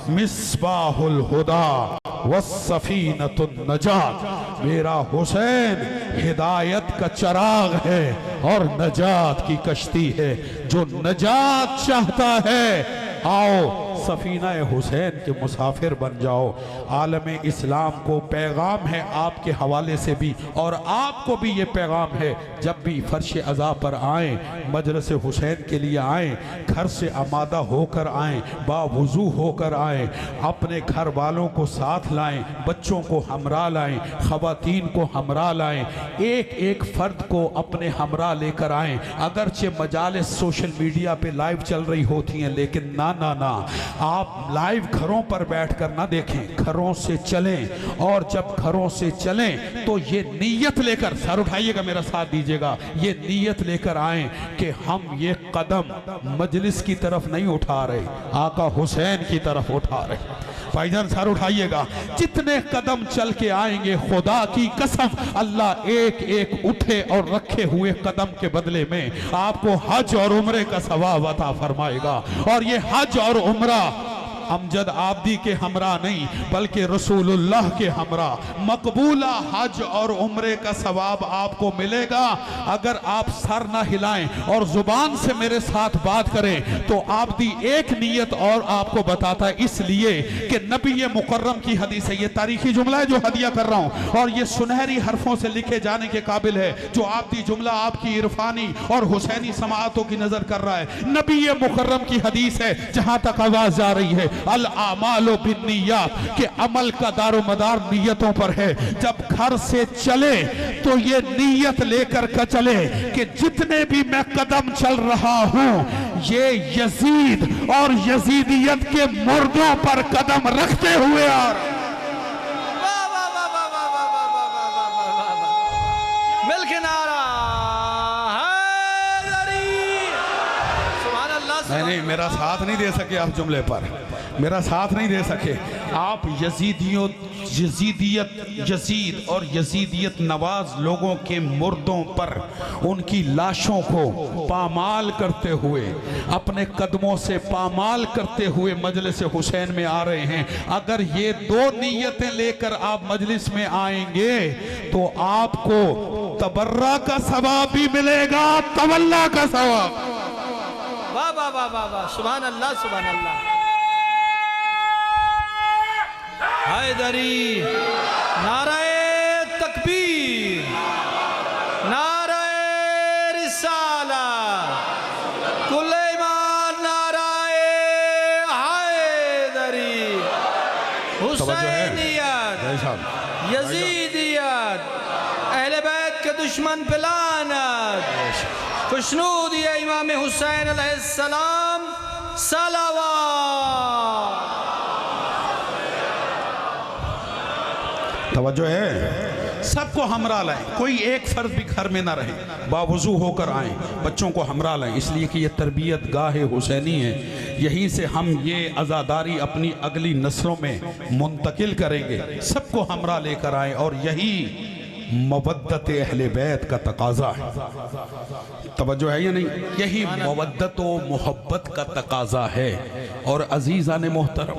C: مصباح الہدی والسفینۃ النجات. میرا حسین ہدایت کا چراغ ہے اور نجات کی کشتی ہے. جو نجات چاہتا ہے آؤ سفینہ حسین کے مسافر بن جاؤ. عالم اسلام کو پیغام ہے آپ کے حوالے سے بھی، اور آپ کو بھی یہ پیغام ہے، جب بھی فرش عزا پر آئیں، مجلس حسین کے لیے آئیں، گھر سے آمادہ ہو کر آئیں، باوضو ہو کر آئیں، اپنے گھر والوں کو ساتھ لائیں، بچوں کو ہمراہ لائیں، خواتین کو ہمراہ لائیں، ایک ایک فرد کو اپنے ہمراہ لے کر آئیں. اگرچہ مجالس سوشل میڈیا پہ لائیو چل رہی ہوتی ہیں، لیکن نہ آپ لائیو گھروں پر بیٹھ کر نہ دیکھیں، گھروں سے چلیں. اور جب گھروں سے چلیں تو یہ نیت لے کر، سر اٹھائیے گا میرا ساتھ دیجیے گا، یہ نیت لے کر آئیں کہ ہم یہ قدم مجلس کی طرف نہیں اٹھا رہے، آقا حسین کی طرف اٹھا رہے. بھائی جان سر اٹھائیے گا. جتنے قدم چل کے آئیں گے، خدا کی قسم اللہ ایک ایک اٹھے اور رکھے ہوئے قدم کے بدلے میں آپ کو حج اور عمرے کا ثواب عطا فرمائے گا. اور یہ حج اور عمرہ امجد عابدی کے ہمراہ نہیں بلکہ رسول اللہ کے ہمراہ مقبولہ حج اور عمرے کا ثواب آپ کو ملے گا. اگر آپ سر نہ ہلائیں اور زبان سے میرے ساتھ بات کریں تو عابدی ایک نیت اور آپ کو بتاتا ہے، اس لیے کہ نبی مکرم کی حدیث ہے. یہ تاریخی جملہ ہے جو ہدیہ کر رہا ہوں، اور یہ سنہری حرفوں سے لکھے جانے کے قابل ہے. جو عابدی جملہ آپ کی عرفانی اور حسینی سماعتوں کی نظر کر رہا ہے، نبی مکرم کی حدیث ہے. جہاں تک آواز جا رہی ہے، الاعمال بالنیات، کہ عمل کا دار و مدار نیتوں پر ہے. جب گھر سے چلے تو یہ نیت لے کر چلے کہ جتنے بھی میں قدم چل رہا ہوں یہ یزید اور یزیدیت کے مردوں پر قدم رکھتے ہوئے آ رہا.
A: مل کے نعرہ حیدری. سبحان اللہ.
C: نہیں میرا ساتھ نہیں دے سکے آپ جملے پر، میرا ساتھ نہیں دے سکے آپ. یزید اور یزیدیت نواز لوگوں کے مردوں پر ان کی لاشوں کو پامال کرتے ہوئے، اپنے قدموں سے پامال کرتے ہوئے مجلس حسین میں آ رہے ہیں. اگر یہ دو نیتیں لے کر آپ مجلس میں آئیں گے تو آپ کو تبرہ کا ثواب بھی ملے گا، تولا کا ثواب.
A: واہ واہ واہ واہ واہ. سبحان اللہ سبحان اللہ. حیدری. نعرہ تکبیر، نعرہ رسالہ، کل ایمان. نعرہ حیدری. حسینیت، یزیدیت، اہل بیت کے دشمن پہ لعنت. خوشنود یا امام حسین علیہ السلام. صلوات.
C: توجہ ہے. سب کو ہمراہ لائیں، کوئی ایک فرد بھی گھر میں نہ رہے، باوضو ہو کر آئیں، بچوں کو ہمراہ لائیں، اس لیے کہ یہ تربیت گاہ حسینی ہے، یہیں سے ہم یہ عزاداری اپنی اگلی نسلوں میں منتقل کریں گے۔ سب کو ہمراہ لے کر آئیں، اور یہی مودت اہل بیت کا تقاضا ہے۔ توجہ ہے یا نہیں؟ یہی مودت و محبت کا تقاضا ہے۔ اور عزیزان محترم،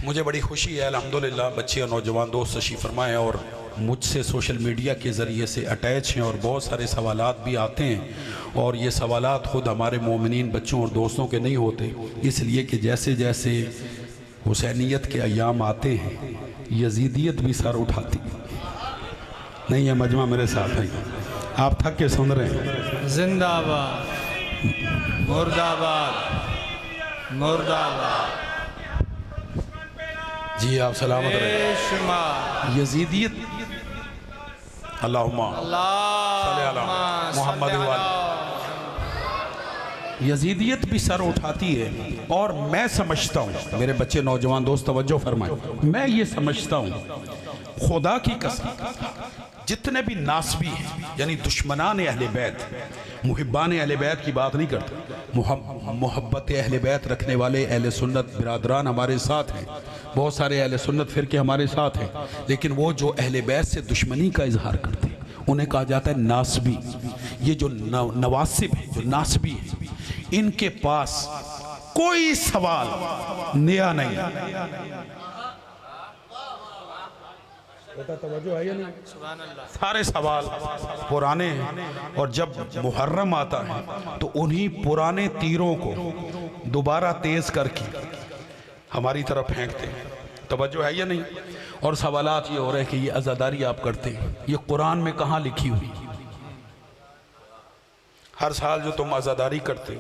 C: مجھے بڑی خوشی ہے، الحمدللہ بچے اور نوجوان دوست تشریف فرما ہیں اور مجھ سے سوشل میڈیا کے ذریعے سے اٹیچ ہیں، اور بہت سارے سوالات بھی آتے ہیں، اور یہ سوالات خود ہمارے مومنین بچوں اور دوستوں کے نہیں ہوتے، اس لیے کہ جیسے جیسے حسینیت کے ایام آتے ہیں یزیدیت بھی سر اٹھاتی ہے۔ نہیں ہے مجمع میرے ساتھ ہے، آپ تھک کے سن رہے ہیں۔
A: زندہ آباد، مردہ آباد، مردہ آباد،
C: جی آپ سلامت رہے۔
A: شمار
C: یزیدیت، اللہم
A: اللہ
C: محمد یزیدیت بھی سر اٹھاتی ہے، اور میں سمجھتا ہوں، میرے بچے نوجوان دوست توجہ فرمائیں، میں یہ سمجھتا ہوں خدا کی قسم جتنے بھی ناسبی ہیں، یعنی دشمنان اہل بیت، محبان اہل بیت کی بات نہیں کرتا، محبت اہل بیت رکھنے والے اہل سنت برادران ہمارے ساتھ ہیں، بہت سارے اہل سنت فرقے ہمارے ساتھ ہیں، لیکن وہ جو اہل بیت سے دشمنی کا اظہار کرتے ہیں انہیں کہا جاتا ہے ناسبی۔ یہ جو نواسب ہیں، جو ناسبی ہیں، ان کے پاس کوئی سوال نیا نہیں۔ توجہ ہے یا نہیں؟ سارے سوال پرانے ہیں، اور جب محرم آتا ہے تو انہی پرانے تیروں کو دوبارہ تیز کر کے ہماری طرف پھینکتے ہیں۔ توجہ ہے یا نہیں؟ اور سوالات یہ ہو رہے ہیں کہ یہ عزاداری آپ کرتے ہیں، یہ قرآن میں کہاں لکھی ہوئی؟ ہر سال جو تم عزاداری کرتے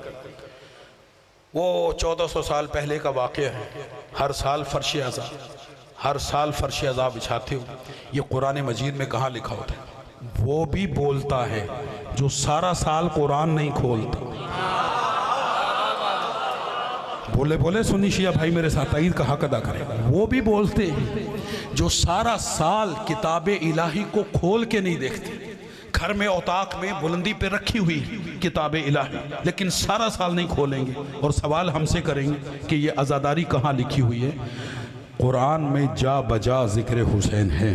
C: وہ 1400 سال پہلے کا واقعہ ہے، ہر سال فرش عزا، ہر سال فرش عزا بچھاتے ہو، یہ قرآن مجید میں کہاں لکھا ہوتا ہے؟ وہ بھی بولتا ہے جو سارا سال قرآن نہیں کھولتا۔ بولے بولے سنی شیعہ بھائی میرے ساتھ تائید کا حق ادا کریں، وہ بھی بولتے ہیں جو سارا سال کتاب الہی کو کھول کے نہیں دیکھتے، گھر میں اوطاق میں بلندی پہ رکھی ہوئی کتاب الہی، لیکن سارا سال نہیں کھولیں گے، اور سوال ہم سے کریں گے کہ یہ عزاداری کہاں لکھی ہوئی ہے؟ قرآن میں جا بجا ذکر حسین ہے،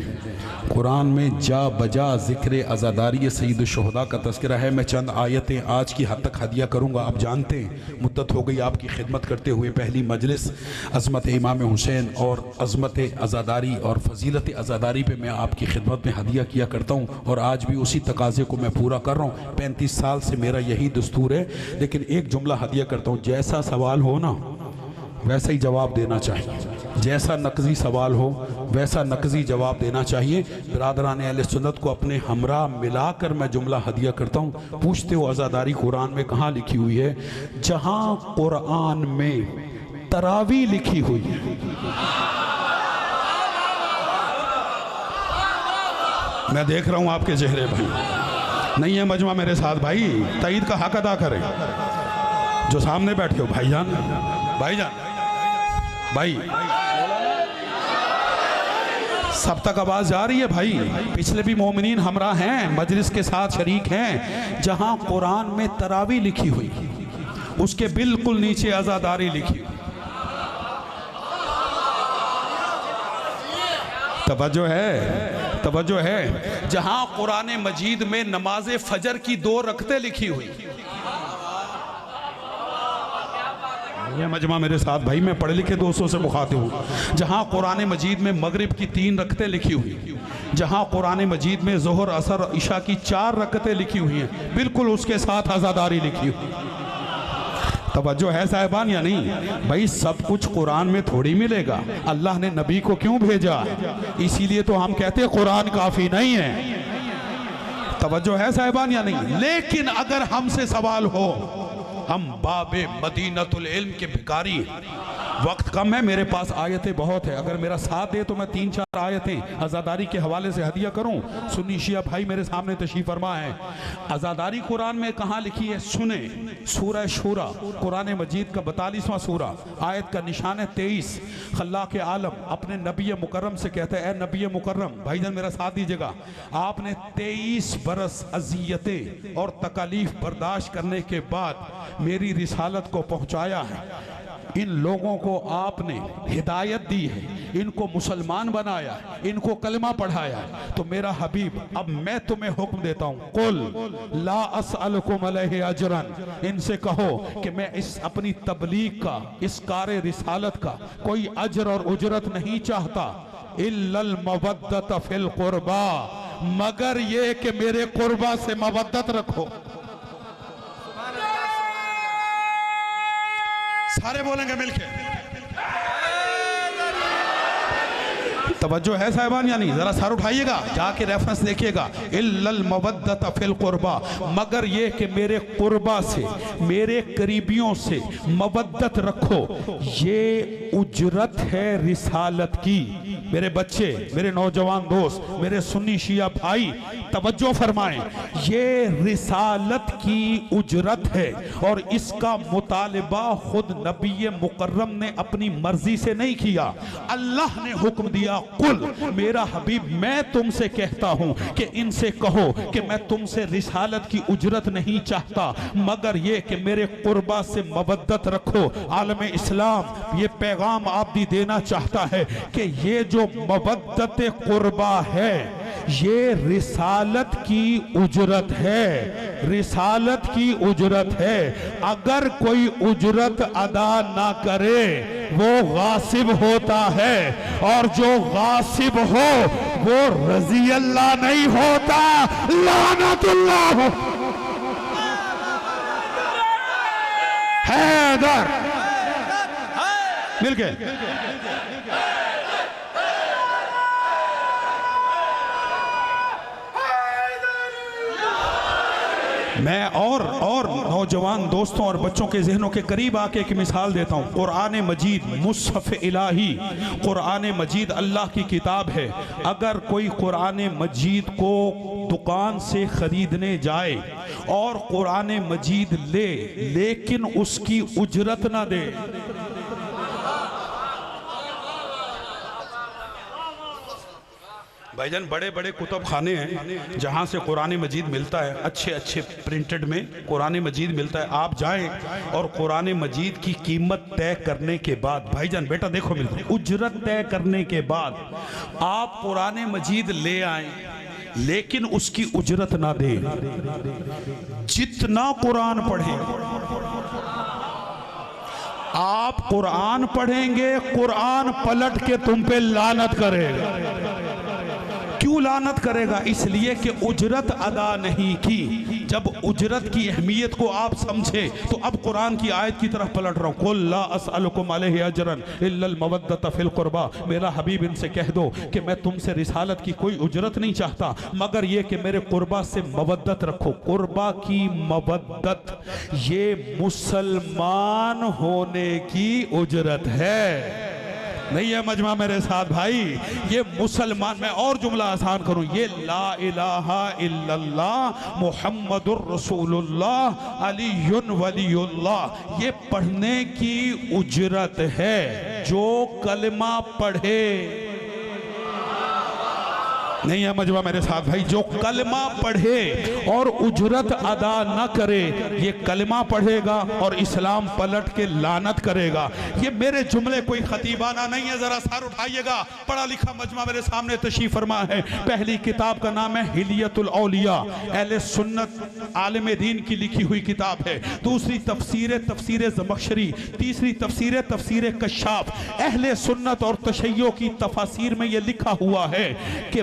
C: قرآن میں جا بجا ذکر عزاداری سید الشہداء کا تذکرہ ہے۔ میں چند آیتیں آج کی حد تک ہدیہ کروں گا۔ آپ جانتے ہیں مدت ہو گئی آپ کی خدمت کرتے ہوئے، پہلی مجلس عظمت امام حسین اور عظمت عزاداری اور فضیلت عزاداری پہ میں آپ کی خدمت میں ہدیہ کیا کرتا ہوں، اور آج بھی اسی تقاضے کو میں پورا کر رہا ہوں۔ 35 سال سے میرا یہی دستور ہے، لیکن ایک جملہ ہدیہ کرتا ہوں، جیسا سوال ہو نا ویسا ہی جواب دینا چاہیے، جیسا نقضی سوال ہو ویسا نقضی جواب دینا چاہیے۔ برادران اہل سنت کو اپنے ہمراہ ملا کر میں جملہ ہدیہ کرتا ہوں۔ پوچھتے ہو عزاداری قرآن میں کہاں لکھی ہوئی ہے؟ جہاں قرآن میں تراویح لکھی ہوئی ہے، میں دیکھ رہا ہوں آپ کے چہرے بھائی، نہیں ہے مجمع میرے ساتھ بھائی، تائید کا حق ادا کریں۔ جو سامنے بیٹھے ہو بھائی جان، بھائی جان، بھائی سب تک آواز جا رہی ہے بھائی؟ پچھلے بھی مومنین ہمراہ ہیں، مجلس کے ساتھ شریک ہیں۔ جہاں قرآن میں تراویح لکھی ہوئی اس کے بالکل نیچے عزاداری لکھی ہوئی۔ توجہ ہے، توجہ ہے۔ جہاں قرآن مجید میں نماز فجر کی 2 رکعتیں لکھی ہوئی، یہ مجمع میرے ساتھ بھائی، میں پڑھے لکھے دوستوں سے مخاطب ہوں۔ جہاں قرآن مجید میں مغرب کی 3 رکعتیں لکھی ہوئی، جہاں قرآن مجید میں ظہر عصر عشاء کی 4 رکعتیں لکھی ہوئی ہیں، بالکل اس کے ساتھ عزاداری لکھی ہوئی۔ توجہ ہے صاحبان یا نہیں؟ بھائی سب کچھ قرآن میں تھوڑی ملے گا، اللہ نے نبی کو کیوں بھیجا؟ اسی لیے تو ہم کہتے ہیں قرآن کافی نہیں ہے۔ توجہ ہے صاحبان یا نہیں؟ لیکن اگر ہم سے سوال ہو، ہم باب مدینۃ العلم کے بھکاری، وقت کم ہے، میرے پاس آیتیں بہت ہے، اگر میرا ساتھ دے تو میں 3-4 آیتیں عزاداری کے حوالے سے ہدیہ کروں۔ سنی شیعہ بھائی میرے سامنے تشریف فرما ہے۔ عزاداری قرآن میں کہاں لکھی ہے؟ سنیں، سورہ شورا قرآن مجید کا 42واں سورہ، آیت کا نشان ہے 23۔ خلاق عالم اپنے نبی مکرم سے کہتا ہے، اے نبی مکرم، بھائی جان میرا ساتھ دیجئے گا، آپ نے 23 برس اذیتیں اور تکالیف برداشت کرنے کے بعد میری رسالت کو پہنچایا ہے، ان لوگوں کو آپ نے ہدایت دی ہے، ان کو مسلمان بنایا ہے، ان کو کلمہ پڑھایا ہے، تو میرا حبیب اب میں تمہیں حکم دیتا ہوں، قل لا اسألکم علیہ اجرا، ان سے کہو کہ میں اس اپنی تبلیغ کا، اس کار رسالت کا کوئی اجر اور اجرت نہیں چاہتا، الا المودۃ فی القربى، مگر یہ کہ میرے قربہ سے مودت رکھو۔ سارے بولیں گے مل کے، توجہ ہے صاحبان یا نہیں؟ ذرا سر اٹھائیے گا، جا کے ریفرنس دیکھیے گا، الا المودۃ فی القربى، مگر یہ کہ میرے قربہ سے، میرے قریبیوں سے مودت رکھو، یہ اجرت ہے رسالت کی۔ میرے بچے، میرے نوجوان دوست، میرے سنی شیعہ بھائی توجہ فرمائیں، یہ رسالت کی اجرت ہے، اور اس کا مطالبہ خود نبی مکرم نے اپنی مرضی سے نہیں کیا، اللہ نے حکم دیا، قل، میرا حبیب میں تم سے کہتا ہوں کہ ان سے کہو کہ میں تم سے رسالت کی اجرت نہیں چاہتا، مگر یہ کہ میرے قربہ سے مودت رکھو۔ عالم اسلام یہ پیغام آپ بھی دینا چاہتا ہے کہ یہ جو مودت قربہ ہے یہ رسالت کی اجرت ہے، رسالت کی اجرت ہے، اگر کوئی اجرت ادا نہ کرے وہ غاصب ہوتا ہے، اور جو غاصب ہو وہ رضی اللہ نہیں ہوتا، لعنت اللہ۔ حیدر مل کے میں اور نوجوان دوستوں اور بچوں کے ذہنوں کے قریب آ کے ایک مثال دیتا ہوں۔ قرآن مجید مصحف الہی، قرآن مجید اللہ کی کتاب ہے، اگر کوئی قرآن مجید کو دکان سے خریدنے جائے اور قرآن مجید لے لیکن اس کی اجرت نہ دے، بھائی جان بڑے بڑے کتب خانے ہیں جہاں سے قرآن مجید ملتا ہے، اچھے اچھے پرنٹڈ میں قرآن مجید ملتا ہے، آپ جائیں اور قرآن مجید کی قیمت طے کرنے کے بعد، بھائی جان بیٹا دیکھو ملتا ہے، اجرت طے کرنے کے بعد آپ قرآن مجید لے آئیں لیکن اس کی اجرت نہ دیں، جتنا قرآن پڑھیں آپ قرآن پڑھیں گے، قرآن پلٹ کے تم پہ لعنت کرے گا۔ کیوں لعنت کرے گا؟ اس لیے کہ اجرت ادا نہیں کی۔ جب اجرت کی اہمیت کو آپ سمجھے تو اب قرآن کی آیت کی طرف پلٹ رہا ہوں، قل لا اسألکم علیہ اجرا الا المودۃ فی القربى، میرا حبیب ان سے کہہ دو کہ میں تم سے رسالت کی کوئی اجرت نہیں چاہتا مگر یہ کہ میرے قربہ سے مودت رکھو۔ قربہ کی مودت یہ مسلمان ہونے کی اجرت ہے، نہیں ہے مجمع میرے ساتھ بھائی؟ یہ مسلمان، میں اور جملہ آسان کروں، یہ لا الہ الا اللہ محمد الرسول اللہ علی ولی اللہ، یہ پڑھنے کی اجرت ہے۔ جو کلمہ پڑھے، نہیں ہے مجمع میرے ساتھ بھائی، جو کلمہ پڑھے اور اجرت ادا نہ کرے یہ کلمہ پڑھے گا اور اسلام پلٹ کے لعنت کرے گا۔ یہ میرے جملے کوئی خطیبانہ نہیں ہے، ذرا سر اٹھائیے گا، پڑھا لکھا مجمع میرے سامنے تشریف فرما ہے۔ پہلی کتاب کا نام ہے حلیۃ الاولیاء، اہل سنت عالم دین کی لکھی ہوئی کتاب ہے۔ دوسری تفسیر زمخشری، تیسری تفسیر کشاف۔ اہل سنت اور تشیع کی تفاسیر میں یہ لکھا ہوا ہے کہ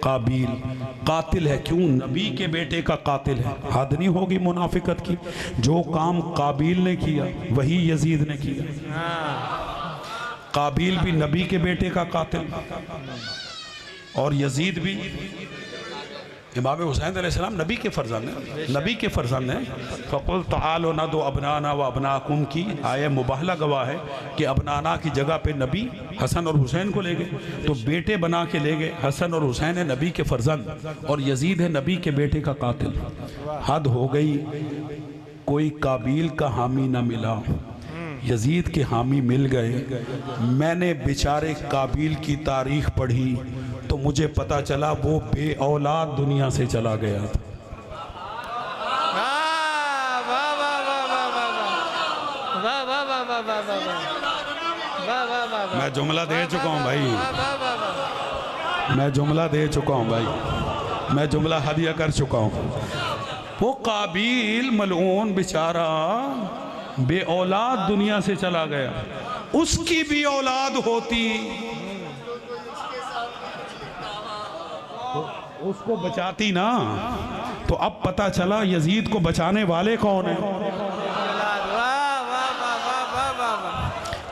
C: قابیل قاتل ہے، کیوں؟ نبی کے بیٹے کا قاتل ہے۔ حد نہیں ہوگی منافقت کی؟ جو کام قابیل نے کیا وہی یزید نے کیا۔ قابیل بھی نبی کے بیٹے کا قاتل اور یزید بھی امام حسین علیہ السلام نبی کے فرزند ہیں، نبی کے فرزند ہیں۔ فَقُلْ تَعَالُوا نَدْعُ أَبْنَاءَنَا وَأَبْنَاءَكُمْ کی آیہ مباہلہ گواہ ہے کہ ابنانا کی جگہ پہ نبی حسن اور حسین کو لے گئے، تو بیٹے بنا کے لے گئے۔ حسن اور حسین ہے نبی کے فرزند اور یزید ہے نبی کے بیٹے کا قاتل۔ حد ہو گئی، کوئی قابیل کا حامی نہ ملا، یزید کے حامی مل گئے۔ میں نے بیچارے قابیل کی تاریخ پڑھی تو مجھے پتا چلا وہ بے اولاد دنیا سے چلا گیا تھا۔ میں جملہ دے چکا ہوں بھائی، میں جملہ دے چکا ہوں بھائی، میں جملہ ہدیہ کر چکا ہوں۔ وہ قابیل ملعون بیچارہ بے اولاد دنیا سے چلا گیا، اس کی بھی اولاد ہوتی اس کو بچاتی نا، تو اب پتا چلا یزید کو بچانے والے کون ہیں۔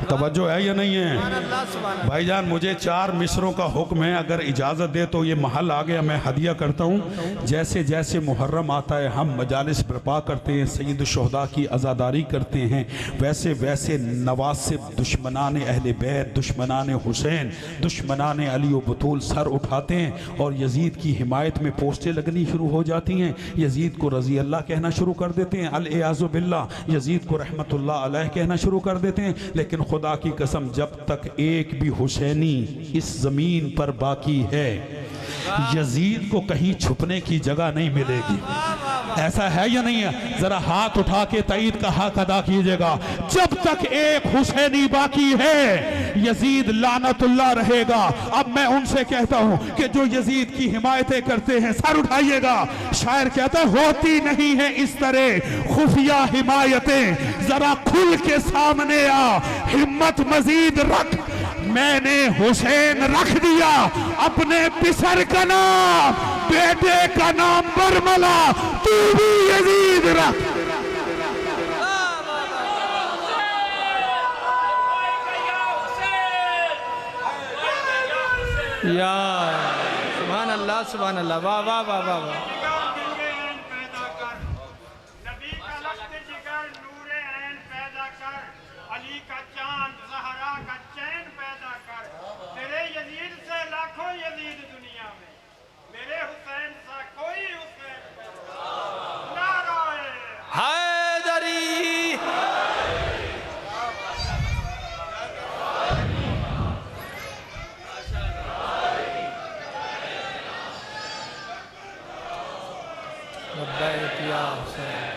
C: توجہ ہے یا نہیں ہے بھائی جان؟ مجھے 4 مصروں کا حکم ہے، اگر اجازت دے تو یہ محل آ گیا میں ہدیہ کرتا ہوں۔ جیسے جیسے محرم آتا ہے ہم مجالس برپا کرتے ہیں، سید الشہداء کی عزاداری کرتے ہیں، ویسے ویسے نواسب دشمنان اہل بیت، دشمنان حسین، دشمنان علی و بطول سر اٹھاتے ہیں اور یزید کی حمایت میں پوسٹیں لگنی شروع ہو جاتی ہیں، یزید کو رضی اللہ کہنا شروع کر دیتے ہیں، العیاذ باللہ یزید کو رحمت اللہ علیہ کہنا شروع کر دیتے ہیں۔ لیکن خدا کی قسم جب تک ایک بھی حسینی اس زمین پر باقی ہے یزید کو کہیں چھپنے کی جگہ نہیں ملے گی۔ ایسا ہے یا نہیں ہے؟ ذرا ہاتھ اٹھا کے تائید کا حق ادا کیجئے گا۔ جب تک ایک حسینی باقی ہے یزید لعنت اللہ رہے گا۔ اب میں ان سے کہتا ہوں کہ جو یزید کی حمایتیں کرتے ہیں سر اٹھائیے گا۔ شاعر کہتا ہے ہوتی نہیں ہے اس طرح خفیہ حمایتیں، ذرا کھل کے سامنے آ ہمت مزید رکھ، میں نے حسین رکھ دیا اپنے پسر کا نام، بیٹے کا نام برملا، تو بھی یزید رکھ۔
A: یا سبحان اللہ سبحان اللہ، واہ واہ واہ واہ واہ۔
D: نبی کا لخت جگر نور عین پیدا کر، علی کا چاند زہرا کا چین پیدا کر، تیرے یزید سے لاکھوں یزید دنیا میں، میرے حسین سا کوئی حسین پیدا۔ نعرہ
A: حیدری لبیک یا حسین۔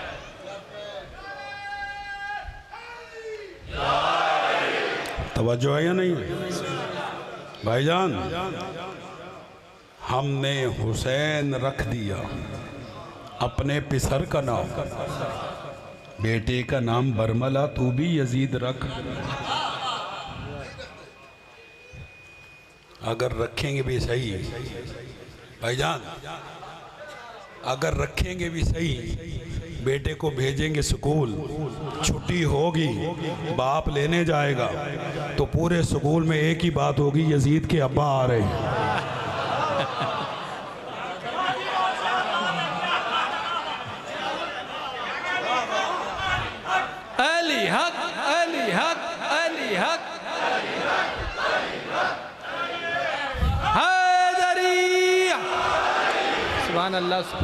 C: توجہ ہے یا نہیں بھائی جان؟ ہم نے حسین رکھ دیا اپنے پسر کا نام، بیٹے کا نام برملا، تو بھی یزید رکھ۔ اگر رکھیں گے بھی صحیح بھائی جان، اگر رکھیں گے بھی صحیح، بیٹے کو بھیجیں گے سکول، چھٹی ہوگی، باپ لینے جائے گا تو پورے سکول میں ایک ہی بات ہوگی، یزید کے ابا آ رہے ہیں۔
A: علی حق علی حق علی حق حیدری، سبحان اللہ۔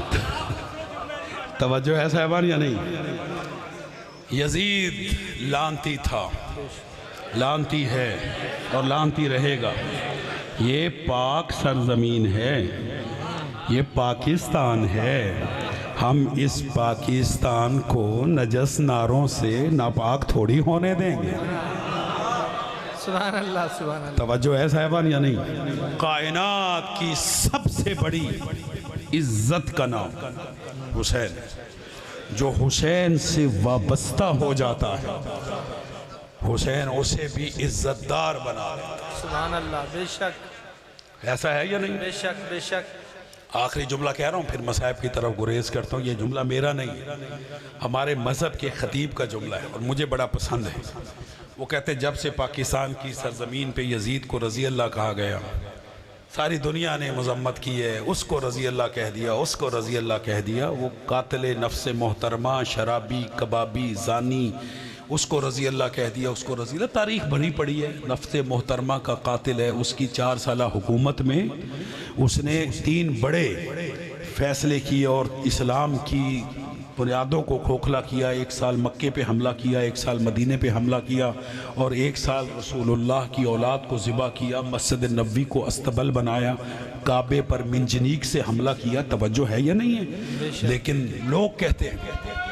C: توجہ ہے صاحبان یا نہیں؟ یزید لعنتی تھا، لعنتی ہے اور لعنتی رہے گا۔ یہ پاک سرزمین ہے، یہ پاکستان ہے، ہم اس پاکستان کو نجس ناروں سے ناپاک تھوڑی ہونے دیں گے۔
A: سبحان اللہ سبحان اللہ۔
C: توجہ ہے صاحبان یا نہیں؟ کائنات کی سب سے بڑی عزت کا نام حسین، جو حسین سے وابستہ ہو جاتا ہے حسین اسے بھی عزت دار بنا دیتا ہے۔
A: سبحان اللہ، بے شک
C: ایسا ہے یا نہیں؟
A: بے شک بے شک.
C: آخری جملہ کہہ رہا ہوں پھر مصائب کی طرف گریز کرتا ہوں. یہ جملہ میرا نہیں ہے، ہمارے مذہب کے خطیب کا جملہ ہے اور مجھے بڑا پسند ہے. وہ کہتے ہیں جب سے پاکستان کی سرزمین پہ یزید کو رضی اللہ کہا گیا، ساری دنیا نے مذمت کی ہے، اس کو رضی اللہ کہہ دیا، اس کو رضی اللہ کہہ دیا. وہ قاتل نفس محترمہ، شرابی، کبابی، زانی، اس کو رضی اللہ کہہ دیا، اس کو رضی اللہ. تاریخ بھری پڑی ہے. نفس محترمہ کا قاتل ہے، اس کی 4 سالہ حکومت میں اس نے 3 بڑے فیصلے کیے اور اسلام کی بنیادوں کو کھوکھلا کیا. 1 سال مکے پہ حملہ کیا، 1 سال مدینے پہ حملہ کیا اور 1 سال رسول اللہ کی اولاد کو ذبح کیا، مسجد نبوی کو استبل بنایا، کعبے پر منجنیق سے حملہ کیا. توجہ ہے یا نہیں ہے؟ لیکن لوگ کہتے ہیں،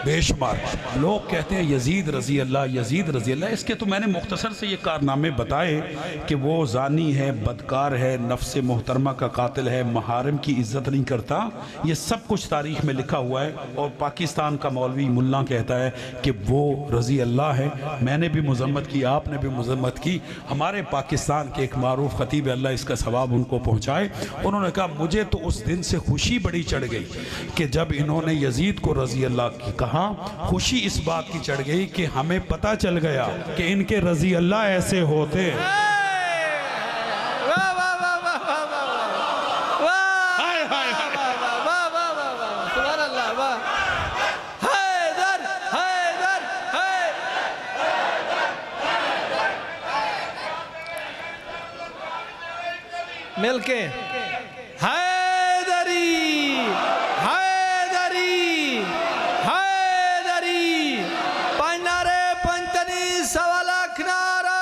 C: بے شمار لوگ کہتے ہیں یزید رضی اللہ، یزید رضی اللہ. اس کے تو میں نے مختصر سے یہ کارنامے بتائے کہ وہ زانی ہے، بدکار ہے، نفس محترمہ کا قاتل ہے، محارم کی عزت نہیں کرتا. یہ سب کچھ تاریخ میں لکھا ہوا ہے اور پاکستان کا مولوی ملا کہتا ہے کہ وہ رضی اللہ ہے. میں نے بھی مذمت کی، آپ نے بھی مذمت کی. ہمارے پاکستان کے ایک معروف خطیب، اللہ اس کا ثواب ان کو پہنچائے، انہوں نے کہا مجھے تو اس دن سے خوشی بڑی چڑھ گئی کہ جب انہوں نے یزید کو رضی اللہ کی کہا. خوشی اس بات کی چڑھ گئی کہ ہمیں پتہ چل گیا کہ ان کے رضی اللہ ایسے ہوتے.
A: مل کے حیدری حیدری حیدری، پنارے پنتنی سوا لاکھ نعرہ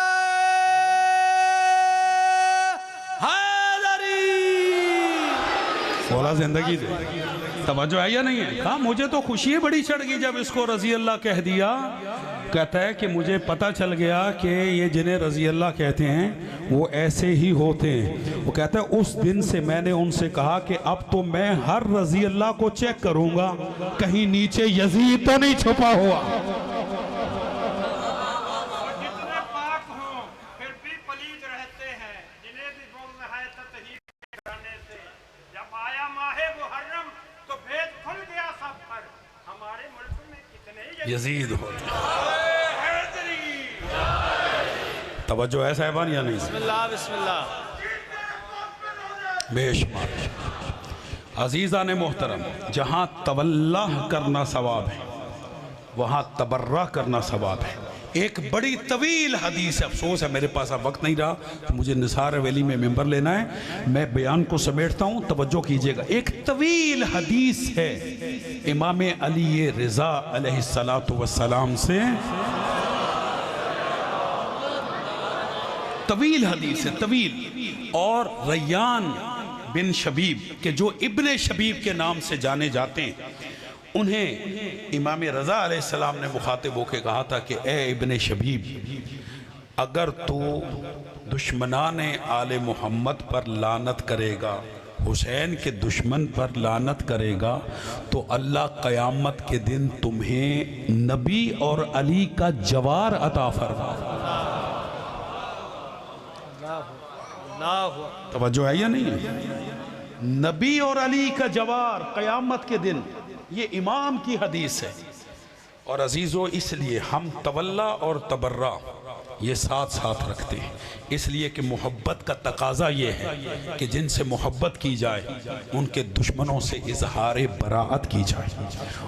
A: حیدری.
C: بولا زندگی دے. توجہ ہے یا نہیں ہے؟ کہا مجھے تو خوشی بڑی چڑھ گئی جب اس کو رضی اللہ کہہ دیا. کہتا ہے کہ مجھے پتہ چل گیا کہ یہ جنہیں رضی اللہ کہتے ہیں وہ ایسے ہی ہوتے ہیں. وہ کہتا ہے اس دن سے میں نے ان سے کہا کہ اب تو میں ہر رضی اللہ کو چیک کروں گا کہیں نیچے یزید تو نہیں چھپا ہوا.
D: جتنے پاک ہوں پھر بھی پلید رہتے ہیں، جنہیں بھی بغض ہے تطہیر کرنے سے. جب آیا ماہ محرم تو بھید کھل گیا سب پر. ہمارے ملک میں کتنے
C: یزید ہوتے ہیں. توجہ ہے صاحبان یا نہیں؟
A: بسم اللہ بسم اللہ.
C: بے شمار عزیزان محترم، جہاں تولہ کرنا ثواب ہے وہاں تبرہ کرنا ثواب ہے. ایک بڑی طویل حدیث ہے، افسوس ہے میرے پاس اب وقت نہیں رہا، مجھے نثار ویلی میں ممبر لینا ہے، میں بیان کو سمیٹتا ہوں، توجہ کیجئے گا. ایک طویل حدیث ہے امام علی رضا علیہ السلام سے، طویل حدیث ہے طویل. اور ریان بن شبیب کہ جو ابن شبیب کے نام سے جانے جاتے ہیں، انہیں امام رضا علیہ السلام نے مخاطب ہو کے کہا تھا کہ اے ابن شبیب، اگر تو دشمنان آل محمد پر لعنت کرے گا، حسین کے دشمن پر لعنت کرے گا، تو اللہ قیامت کے دن تمہیں نبی اور علی کا جوار عطا فرمائے. توجہ ہے یا نہیں ہے؟ نبی اور علی کا جوار قیامت کے دن، یہ امام کی حدیث ہے. اور عزیزو اس لیے ہم تولہ اور تبرہ یہ ساتھ ساتھ رکھتے ہیں، اس لیے کہ محبت کا تقاضا یہ ہے کہ جن سے محبت کی جائے ان کے دشمنوں سے اظہار براعت کی جائے.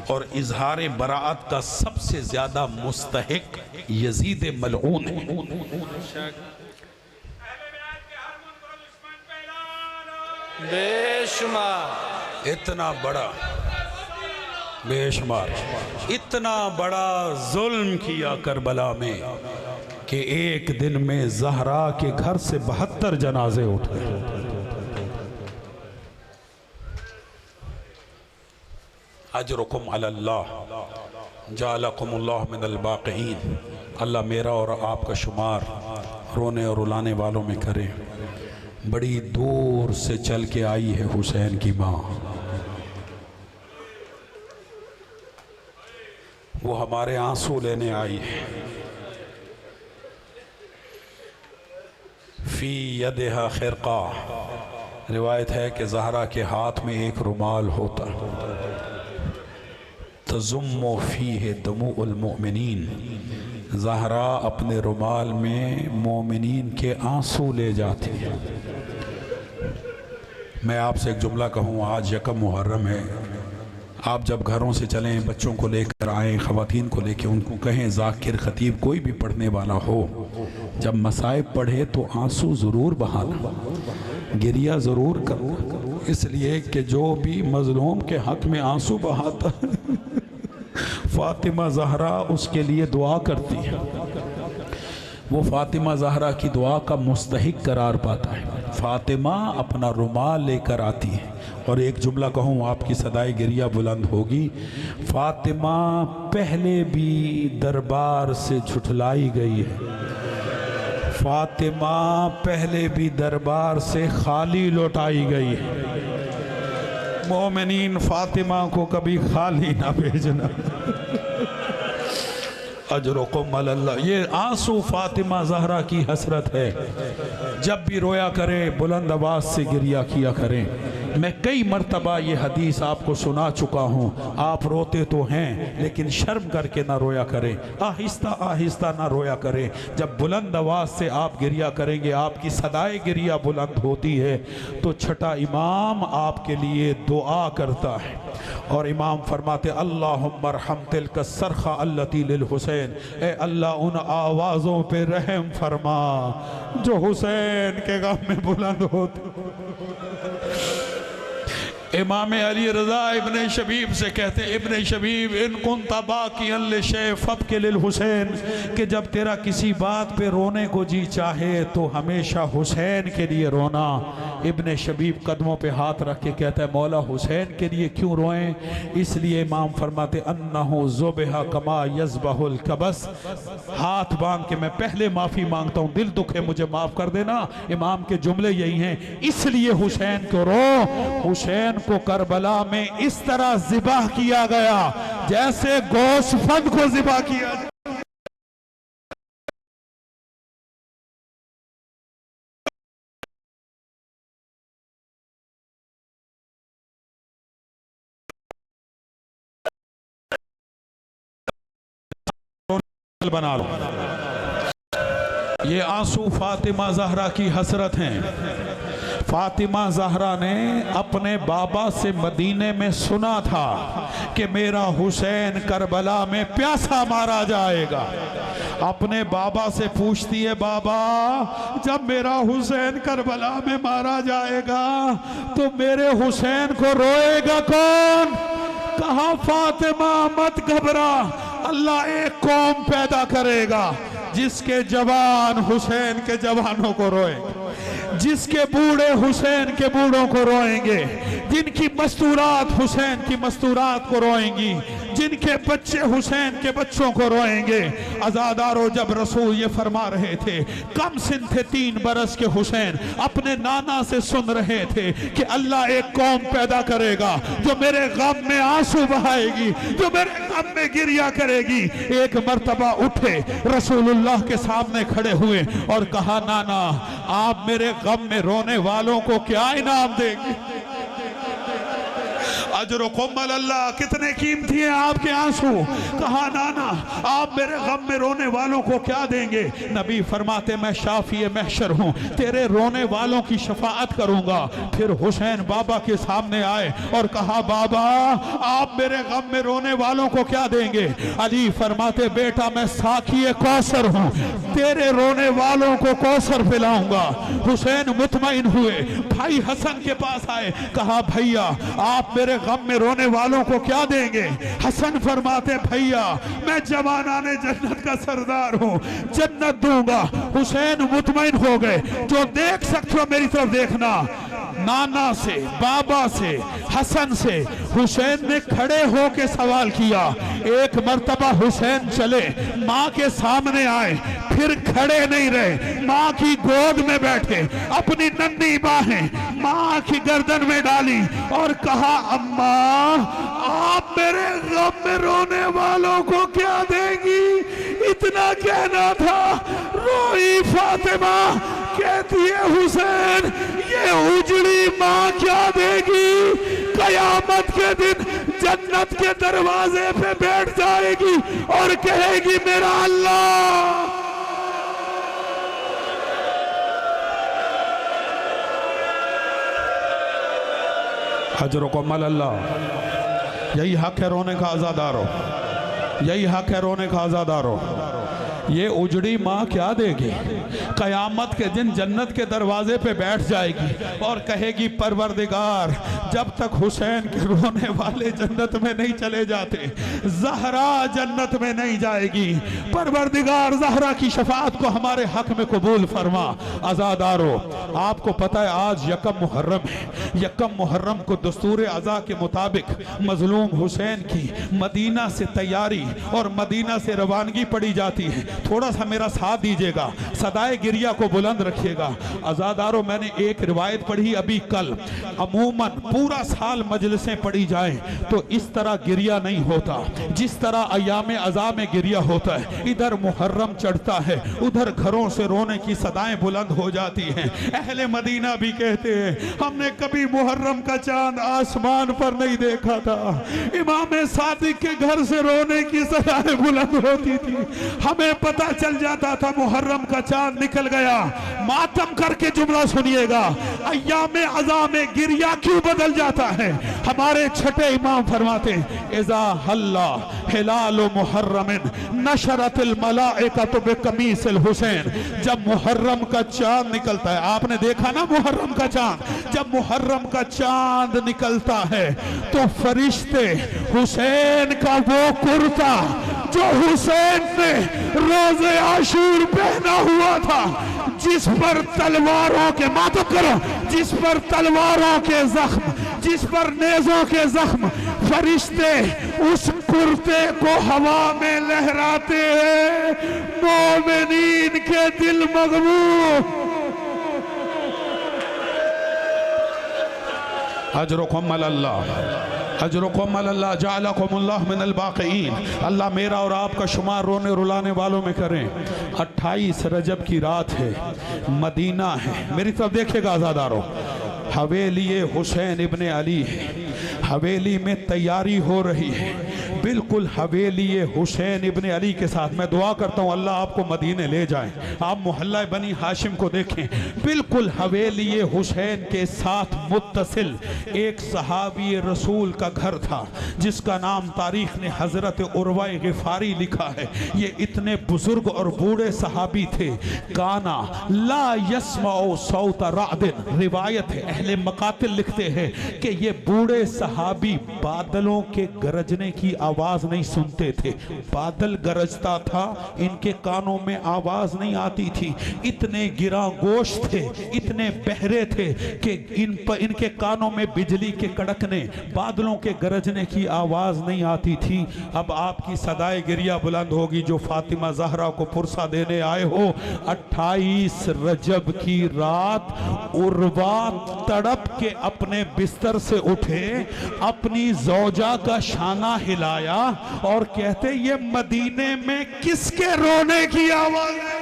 C: اور اظہار براعت کا سب سے زیادہ مستحق یزید ملعون ہے.
A: بے شمار
C: اتنا بڑا بے شمار اتنا بڑا ظلم کیا کربلا میں کہ ایک دن میں زہرا کے گھر سے 72 جنازے اٹھے. اجرکم علی اللہ جعلکم اللہ من الباقین. اللہ میرا اور آپ کا شمار رونے اور رلانے والوں میں کرے. بڑی دور سے چل کے آئی ہے حسین کی ماں، وہ ہمارے آنسو لینے آئی ہے. فی یدہا خرقہ روایت ہے کہ زہرا کے ہاتھ میں ایک رومال ہوتا، تضم فیہ دموع المؤمنین، زہرا اپنے رومال میں مومنین کے آنسو لے جاتی ہے۔ میں آپ سے ایک جملہ کہوں، آج یکم محرم ہے، آپ جب گھروں سے چلیں، بچوں کو لے کر آئیں، خواتین کو لے کے ان کو کہیں ذاکر خطیب کوئی بھی پڑھنے والا ہو، جب مصائب پڑھے تو آنسو ضرور بہانا، گریہ ضرور کرنا، اس لیے کہ جو بھی مظلوم کے حق میں آنسو بہاتا فاطمہ زہرا اس کے لیے دعا کرتی ہے، وہ فاطمہ زہرا کی دعا کا مستحق قرار پاتا ہے۔ فاطمہ اپنا رومال لے کر آتی ہے، اور ایک جملہ کہوں آپ کی صدائے گریہ بلند ہوگی، فاطمہ پہلے بھی دربار سے جھٹلائی گئی ہے، فاطمہ پہلے بھی دربار سے خالی لوٹائی گئی ہے، مومنین فاطمہ کو کبھی خالی نہ بھیجنا۔ اجرکم علی اللہ، یہ آنسو فاطمہ زہرا کی حسرت ہے، جب بھی رویا کریں بلند آواز سے گریہ کیا کریں۔ میں کئی مرتبہ یہ حدیث آپ کو سنا چکا ہوں، آپ روتے تو ہیں لیکن شرم کر کے نہ رویا کریں، آہستہ آہستہ نہ رویا کریں، جب بلند آواز سے آپ گریہ کریں گے، آپ کی صدائے گریہ بلند ہوتی ہے تو چھٹا امام آپ کے لیے دعا کرتا ہے، اور امام فرماتے اللہم ارحم تلک الصرخہ التی للحسین، اے اللہ ان آوازوں پہ رحم فرما جو حسین کے غم میں بلند ہوتے۔ امام علی رضا ابن شبیب سے کہتے ہیں، ابن شبیب ان کنت باکیا لشیء فابکی للحسین، کہ جب تیرا کسی بات پہ رونے کو جی چاہے تو ہمیشہ حسین کے لیے رونا۔ ابن شبیب قدموں پہ ہاتھ رکھ کے کہتا ہے مولا حسین کے لیے کیوں روئیں؟ اس لیے امام فرماتے انہو ذبح کما یذبح الکبش، ہاتھ باندھ کے میں پہلے معافی مانگتا ہوں، دل دکھے مجھے معاف کر دینا۔ امام کے جملے یہی ہیں، اس لیے حسین کو رو، حسین کو کربلا میں اس طرح ذبح کیا گیا جیسے گوسفند کو ذبح کیا گیا۔ بنا لو، یہ آنسو فاطمہ زہرا کی حسرت ہیں۔ فاطمہ زہرا نے اپنے بابا سے مدینے میں سنا تھا کہ میرا حسین کربلا میں پیاسا مارا جائے گا، اپنے بابا سے پوچھتی ہے بابا جب میرا حسین کربلا میں مارا جائے گا تو میرے حسین کو روئے گا کون؟ کہا فاطمہ مت گھبرا، اللہ ایک قوم پیدا کرے گا جس کے جوان حسین کے جوانوں کو روئیں گے، جس کے بوڑھے حسین کے بوڑھوں کو روئیں گے، جن کی مستورات حسین کی مستورات کو روئیں گی، جن کے بچے حسین کے بچوں کو روئیں گے۔ عزادارو جب رسول یہ فرما رہے تھے، کم سن تھے 3 برس کے حسین، اپنے نانا سے سن رہے تھے کہ اللہ ایک قوم پیدا کرے گا جو میرے غم میں آنسو بہائے گی، جو میرے غم میں گریہ کرے گی۔ ایک مرتبہ اٹھے رسول اللہ کے سامنے کھڑے ہوئے اور کہا نانا آپ میرے غم میں رونے والوں کو کیا انعام دیں گے؟ اجرکم علی اللہ، کتنے قیمتی ہیں آپ کے آنسو۔ کہا نانا آپ میرے غم میں رونے والوں کو کیا دیں گے؟ نبی فرماتے میں شافی محشر ہوں، تیرے رونے والوں کی شفاعت کروں گا۔ پھر حسین بابا کے سامنے آئے اور کہا بابا آپ میرے غم میں رونے والوں کو کیا دیں گے؟ علی فرماتے بیٹا میں ساقی کوثر ہوں، تیرے رونے والوں کو کوثر پلاؤں گا۔ حسین مطمئن ہوئے، بھائی حسن کے پاس آئے، کہا بھائیا آپ میرے غم میں رونے والوں کو کیا دیں گے؟ حسن فرماتے بھائیا میں جوانان جنت کا سردار ہوں، جنت دوں گا۔ حسین مطمئن ہو گئے، جو دیکھ سکتے ہو میری طرف دیکھنا۔ نانا سے، بابا سے، حسن سے حسین نے کھڑے ہو کے سوال کیا۔ ایک مرتبہ حسین چلے، ماں کے سامنے آئے، پھر کھڑے نہیں رہے، ماں کی گود میں بیٹھے، اپنی ننھی باہیں ماں کی گردن میں ڈالی اور کہا اماں آپ میرے غم میں رونے والوں کو کیا دیں گی؟ اتنا کہنا تھا، روئی فاطمہ کہتی ہے حسین یہ اجڑی ماں کیا دے گی؟ قیامت کے دن جنت کے دروازے پہ بیٹھ جائے گی اور کہے گی میرا اللہ حجرکم اللہ۔ یہی حق ہے رونے کا آزادارو، یہی حق ہے رونے کا آزادارو۔ یہ اجڑی ماں کیا دے گی؟ قیامت کے دن جنت کے دروازے پہ بیٹھ جائے گی اور کہے گی پروردگار جب تک حسین کے رونے والے جنت میں نہیں چلے جاتے زہرا جنت میں نہیں جائے گی۔ پروردگار زہرا کی شفاعت کو ہمارے حق میں قبول فرما۔ آزادارو آپ کو پتہ ہے آج یکم محرم ہے، یکم محرم کو دستور عزا کے مطابق مظلوم حسین کی مدینہ سے تیاری اور مدینہ سے روانگی پڑی جاتی ہے۔ تھوڑا سا میرا ساتھ دیجئے گا، صدائے گریہ کو بلند رکھیے گا۔ آزادارو میں نے ایک روایت پڑھی ابھی کل، عموماً پورا سال مجلسیں پڑھی جائیں تو اس طرح گریہ نہیں ہوتا جس طرح ایام عزا میں گریہ ہوتا ہے۔ ادھر محرم چڑھتا ہے، ادھر گھروں سے رونے کی صدائیں بلند ہو جاتی ہیں۔ اہل مدینہ بھی کہتے ہیں ہم نے کبھی محرم کا چاند آسمان پر نہیں دیکھا تھا۔ امام صادق کے گھر سے رونے کی صدائیں بلند ہوتی تھی، ہمیں پتہ چل جاتا تھا محرم کا چاند نکل گیا۔ ماتم کر کے جملہ سنیے گا، ایام عزا میں گریہ کیوں بدل جاتا ہے؟ ہمارے چھٹے امام فرماتے ہیں اذا حلا ہلال محرم نشرت الملائکۃ بقمیص الحسین۔ جب محرم کا چاند نکلتا ہے، آپ نے دیکھا نا محرم کا چاند، جب محرم کا چاند نکلتا ہے تو فرشتے حسین کا وہ کرتا جو حسین نے روز عاشور پہنا ہوا تھا، جس پر تلواروں کے ماتم کرو، جس پر تلواروں کے زخم، جس پر نیزوں کے زخم، فرشتے اس کرتے کو ہوا میں لہراتے ہیں، مومنین کے دل مغموم۔ اجرکم اللہ، اجرکم اللہ، جعلکم اللہ من الباقین۔ اللہ میرا اور آپ کا شمار رونے رلانے والوں میں کریں۔ 28 رجب کی رات ہے، مدینہ ہے، میری طرف دیکھے گا آزادارو، حویلی حسین ابن علی ہے، حویلی میں تیاری ہو رہی ہے، بالکل حویلی حسین ابن علی کے ساتھ۔ میں دعا کرتا ہوں اللہ آپ کو مدینے لے جائیں، آپ محلہ بنی ہاشم کو دیکھیں، بالکل حویلی حسین کے ساتھ متصل ایک صحابی رسول کا گھر تھا جس کا نام تاریخ نے حضرت عروہ غفاری لکھا ہے۔ یہ اتنے بزرگ اور بوڑھے صحابی تھے، کانا لا یسمع صوت رعد، روایت ہے اہل مقاتل لکھتے ہیں کہ یہ بوڑھے صحابی بادلوں کے گرجنے کی آواز نہیں سنتے تھے، بادل گرجتا تھا ان کے کانوں میں آواز نہیں آتی تھی، اتنے گراں گوشت تھے، اتنے بہرے تھے کہ ان کے کانوں میں بجلی کے کڑکنے، بادلوں کے گرجنے کی آواز نہیں آتی تھی۔ اب آپ کی صدائے گریہ بلند ہوگی جو فاطمہ زہرا کو پرسہ دینے آئے ہو۔ 28 رجب کی رات عروہ تڑپ کے اپنے بستر سے اٹھے، اپنی زوجہ کا شانہ ہلایا اور کہتے یہ مدینے میں کس کے رونے کی آواز ہے؟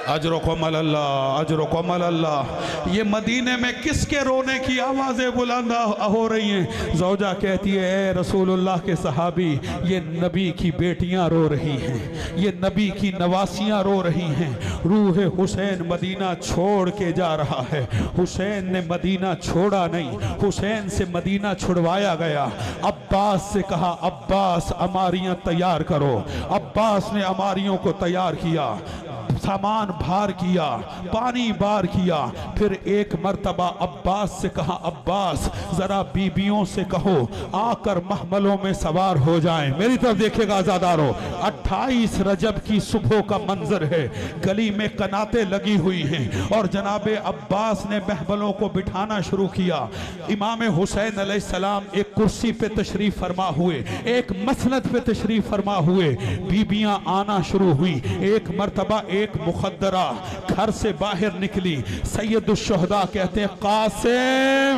C: اجرکم اللہ، اجرکم اللہ، یہ مدینے میں کس کے رونے کی آوازیں بلند ہو رہی ہیں؟ زوجہ کہتی ہے اے رسول اللہ کے صحابی، یہ نبی کی بیٹیاں رو رہی ہیں، یہ نبی کی نواسیاں رو رہی ہیں، روح حسین مدینہ چھوڑ کے جا رہا ہے۔ حسین نے مدینہ چھوڑا نہیں، حسین سے مدینہ چھڑوایا گیا۔ عباس سے کہا عباس اماریاں تیار کرو، عباس نے اماریوں کو تیار کیا، سامان بھار کیا، پانی بار کیا، پھر ایک مرتبہ عباس سے کہا عباس ذرا بیبیوں سے کہو آ کر محملوں میں سوار ہو جائیں۔ میری طرف دیکھے گا آزادارو، 28 رجب کی صبح کا منظر ہے، گلی میں قناتیں لگی ہوئی ہیں اور جناب عباس نے محملوں کو بٹھانا شروع کیا۔ امام حسین علیہ السلام ایک کرسی پہ تشریف فرما ہوئے، ایک مسند پہ تشریف فرما ہوئے، بیبیاں آنا شروع ہوئی۔ ایک مرتبہ ایک مخدرہ گھر سے باہر نکلی، سید الشہداء کہتے ہیں قاسم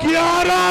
C: 11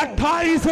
C: 28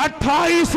C: 28